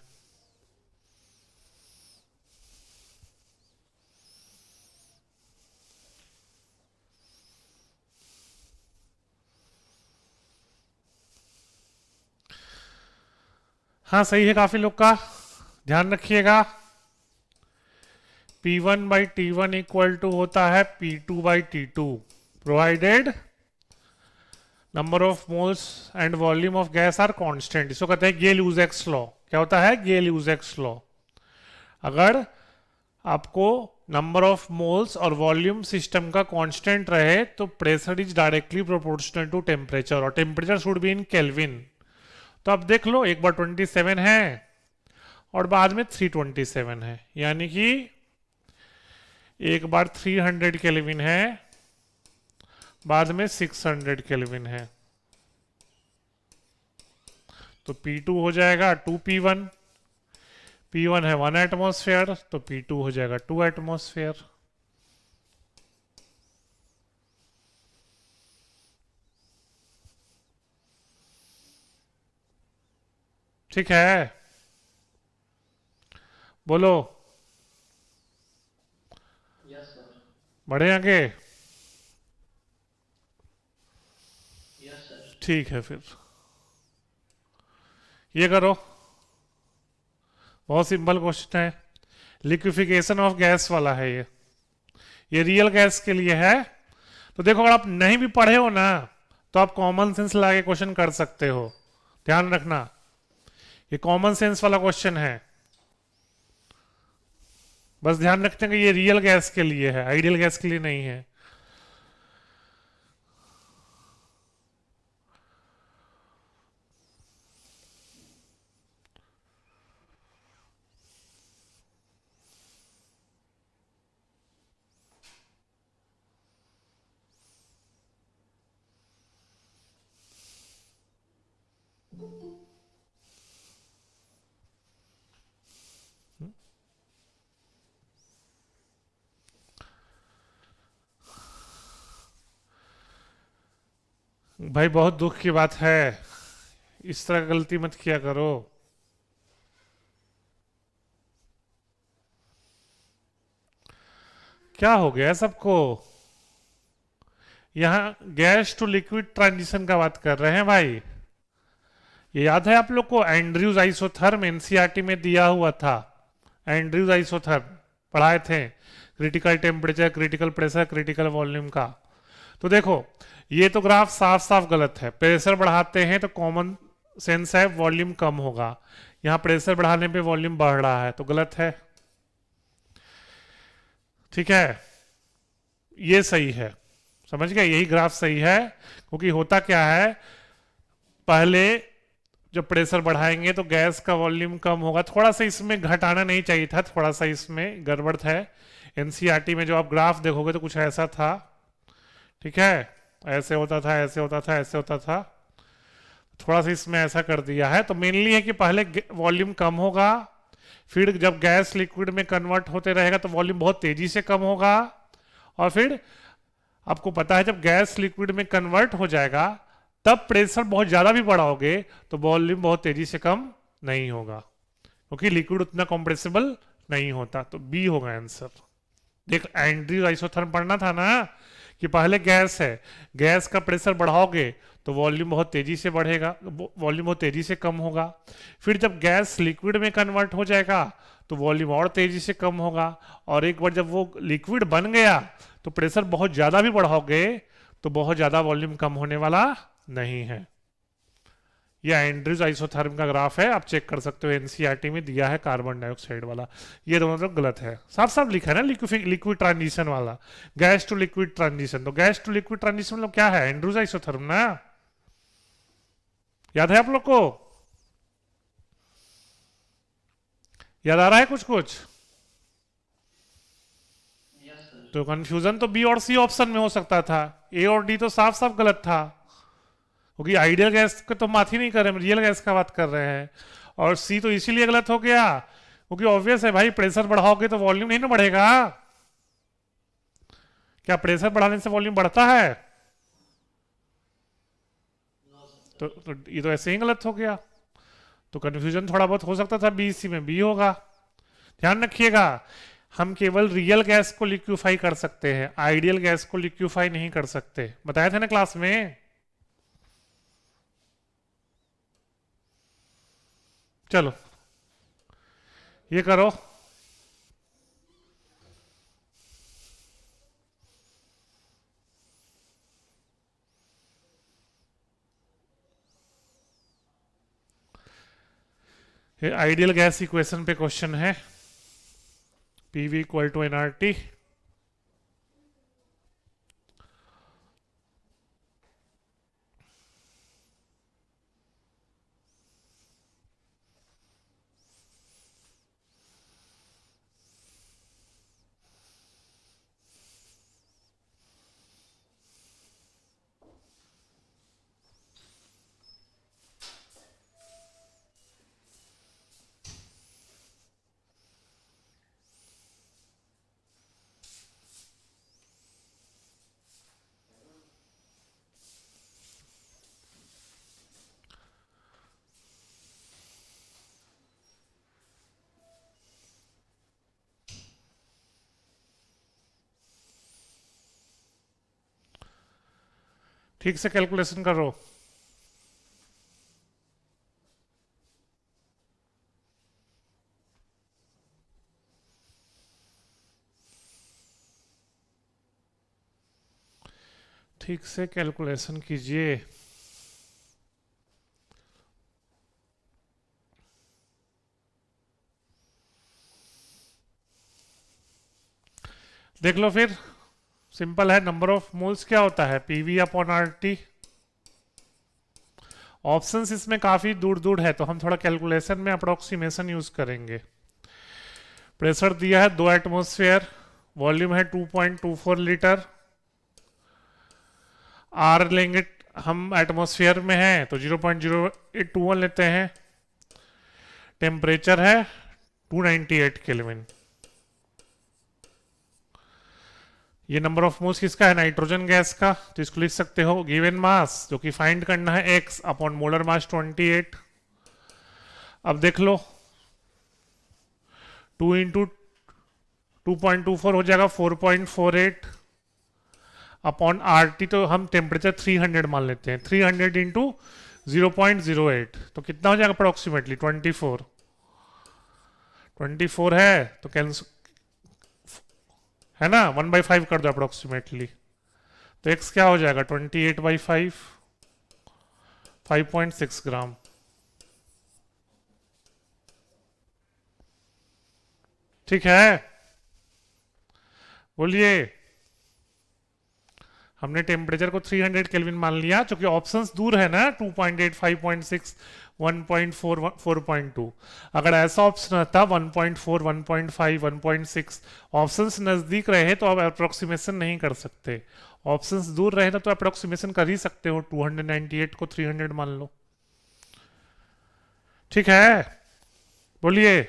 हाँ सही है काफी लोग का, ध्यान रखिएगा। P1 by T1 equal to होता है P2 by T2 provided number of moles and volume of gas are constant. इसको कहते हैं गेल-यूजेक्स लॉ। क्या होता है? Gay-Lussac's law. अगर आपको नंबर ऑफ मोल्स और वॉल्यूम सिस्टम का कांस्टेंट रहे तो pressure is directly proportional to temperature, और temperature should be in kelvin. तो अब देख लो, एक बार 27 है और बाद में 327 है, यानी कि एक बार 300 केल्विन है, बाद में 600 केल्विन है। तो P2 हो जाएगा 2P1, P1 है 1 एटमॉस्फेयर, तो P2 हो जाएगा 2 एटमॉस्फेयर। ठीक है, बोलो। Yes sir. बढ़े आगे। Yes sir. ठीक है, फिर ये करो, बहुत सिंपल क्वेश्चन है। लिक्विफिकेशन ऑफ गैस वाला है ये रियल गैस के लिए है। तो देखो, अगर आप नहीं भी पढ़े हो ना तो आप कॉमन सेंस लगा के क्वेश्चन कर सकते हो, ध्यान रखना। ये कॉमन सेंस वाला क्वेश्चन है, बस ध्यान रखते हैं कि ये रियल गैस के लिए है, आइडियल गैस के लिए नहीं है। भाई बहुत दुख की बात है, इस तरह गलती मत किया करो। क्या हो गया सबको? यहां गैस टू लिक्विड ट्रांजिशन का बात कर रहे हैं भाई। ये याद है आप लोग को? एंड्रयूज आइसोथर्म एनसीईआरटी में दिया हुआ था। एंड्रयूज आइसोथर्म पढ़ाए थे, critical temperature, critical pressure, critical volume का। तो देखो, ये तो ग्राफ साफ साफ गलत है। प्रेशर बढ़ाते हैं तो कॉमन सेंस है वॉल्यूम कम होगा, यहाँ प्रेशर बढ़ाने पे वॉल्यूम बढ़ रहा है, तो गलत है। ठीक है, ये सही है, समझ गए? यही ग्राफ सही है, क्योंकि होता क्या है, पहले जब प्रेशर बढ़ाएंगे तो गैस का वॉल्यूम कम होगा। थोड़ा सा इसमें घटाना नहीं चाहिए था, थोड़ा सा इसमें गड़बड़ है। एनसीईआरटी में जो आप ग्राफ देखोगे तो कुछ ऐसा था, ठीक है, ऐसे होता था, ऐसे होता था, ऐसे होता था, थोड़ा सा इसमें ऐसा कर दिया है। तो मेनली है कि पहले वॉल्यूम कम होगा, फिर जब गैस लिक्विड में कन्वर्ट होते रहेगा तो वॉल्यूम बहुत तेजी से कम होगा, और फिर आपको पता है जब गैस लिक्विड में कन्वर्ट हो जाएगा तब प्रेशर बहुत ज़्यादा भी बढ़ाओगे तो वॉल्यूम बहुत तेजी से कम नहीं होगा, क्योंकि लिक्विड उतना कंप्रेसिबल नहीं होता। तो बी होगा आंसर। देख एंड्रयूज आइसोथर्म पढ़ना था ना, कि पहले गैस है, गैस का प्रेशर बढ़ाओगे तो वॉल्यूम बहुत तेजी से बढ़ेगा, वॉल्यूम बहुत तेजी से कम होगा। फिर जब गैस लिक्विड में कन्वर्ट हो जाएगा तो वॉल्यूम और तेजी से कम होगा, और एक बार जब वो लिक्विड बन गया तो प्रेशर बहुत ज़्यादा भी बढ़ाओगे तो बहुत ज़्यादा वॉल्यूम कम होने वाला नहीं है। यह एंड्रयूज आइसोथर्म का ग्राफ है, आप चेक कर सकते हो, एनसीईआरटी में दिया है कार्बन डाइऑक्साइड वाला। ये दोनों तो गलत है, साफ साफ लिखा है ना लिक्विड ट्रांजिशन वाला, गैस टू लिक्विड ट्रांजिशन। तो गैस टू लिक्विड ट्रांजिशन मतलब क्या है? एंड्रयूज आइसोथर्म ना, याद है आप लोग को? याद आ रहा है कुछ कुछ? Yes sir. तो कंफ्यूजन तो बी और सी ऑप्शन में हो सकता था, ए और डी तो साफ साफ गलत था, क्योंकि आइडियल गैस को तो बात ही नहीं कर रहे हैं, रियल गैस का बात कर रहे हैं। और सी तो इसीलिए गलत हो गया क्योंकि ऑब्वियस है भाई, प्रेशर बढ़ाओगे तो वॉल्यूम नहीं ना बढ़ेगा। क्या प्रेशर बढ़ाने से वॉल्यूम बढ़ता है? No sir. तो ये तो ऐसे ही गलत हो गया। तो कंफ्यूजन थोड़ा बहुत हो सकता था, बी सी में बी होगा। ध्यान रखिएगा, हम केवल रियल गैस को लिक्विफाई कर सकते हैं, आइडियल गैस को लिक्विफाई नहीं कर सकते, बताया था ना क्लास में। चलो ये करो। ये आइडियल गैस इक्वेशन पे क्वेश्चन है, पीवी इक्वल टू एनआरटी। ठीक से कैलकुलेशन करो। ठीक से कैलकुलेशन कीजिए। देख लो फिर, सिंपल है, नंबर ऑफ मोल्स क्या होता है? PV upon RT. ऑप्शंस इसमें काफी दूर दूर है तो हम थोड़ा कैलकुलेशन में अप्रोक्सीमेशन यूज करेंगे। प्रेशर दिया है 2 एटमॉस्फेयर, वॉल्यूम है 2.24 लीटर, आर लेंगे हम, एटमॉस्फेयर में है तो 0.0821 लेते हैं, टेम्परेचर है 298 केल्विन। ये नंबर ऑफ मोल्स किसका है? नाइट्रोजन गैस का। तो इसको लिख सकते हो गिवन मास, जो कि फाइंड करना है, x अपॉन मोलर मास 28। अब देख लो 2 इंटू 2.24 हो जाएगा 4.48 अपॉन आर टी, तो हम टेम्परेचर 300 मान लेते हैं, 300 इंटू 0.08 तो कितना हो जाएगा अप्रोक्सीमेटली 24 है तो कैंसिल है ना, 1/5 कर दो अप्रोक्सीमेटली, तो x क्या हो जाएगा 28/5, 5.6 ग्राम। ठीक है, बोलिए। हमने टेम्परेचर को 300 केल्विन मान लिया, क्योंकि ऑप्शंस दूर है ना, 2.8, 5.6, 1.4, 4.2। अगर ऐसा ऑप्शन रहता 1.4, 1.5, 1.6, ऑप्शंस नजदीक रहे तो आप अप्रोक्सीमेशन नहीं कर सकते, ऑप्शंस दूर रहे तो अप्रोक्सीमेशन कर ही सकते हो, 298 को 300 मान लो। ठीक है, बोलिए।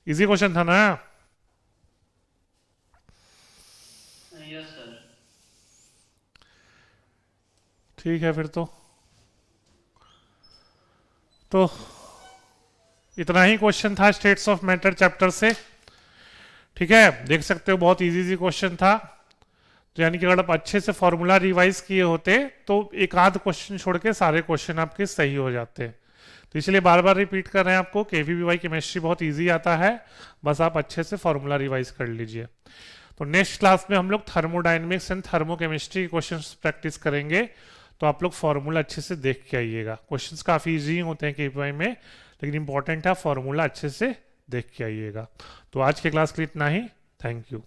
इजी क्वेश्चन था ना? Yes sir. ठीक है फिर तो इतना ही क्वेश्चन था स्टेट्स ऑफ मैटर चैप्टर से। ठीक है, देख सकते हो बहुत इजी इजी क्वेश्चन था। तो यानी कि अगर आप अच्छे से फॉर्मूला रिवाइज किए होते तो एक आध क्वेश्चन छोड़ के सारे क्वेश्चन आपके सही हो जाते। तो इसलिए बार बार रिपीट कर रहे हैं आपको, केवीबीवाई केमिस्ट्री बहुत इजी आता है, बस आप अच्छे से फॉर्मूला रिवाइज कर लीजिए। तो नेक्स्ट क्लास में हम लोग थर्मोडाइनमिक्स एंड थर्मोकेमिस्ट्री के क्वेश्चंस प्रैक्टिस करेंगे। तो आप लोग फॉर्मूला अच्छे से देख के आइएगा। क्वेश्चंस काफ़ी इजी होते हैं केवीबीवाई में, लेकिन इंपॉर्टेंट है फॉर्मूला अच्छे से देख के आइएगा। तो आज के क्लास के लिए इतना ही। Thank you.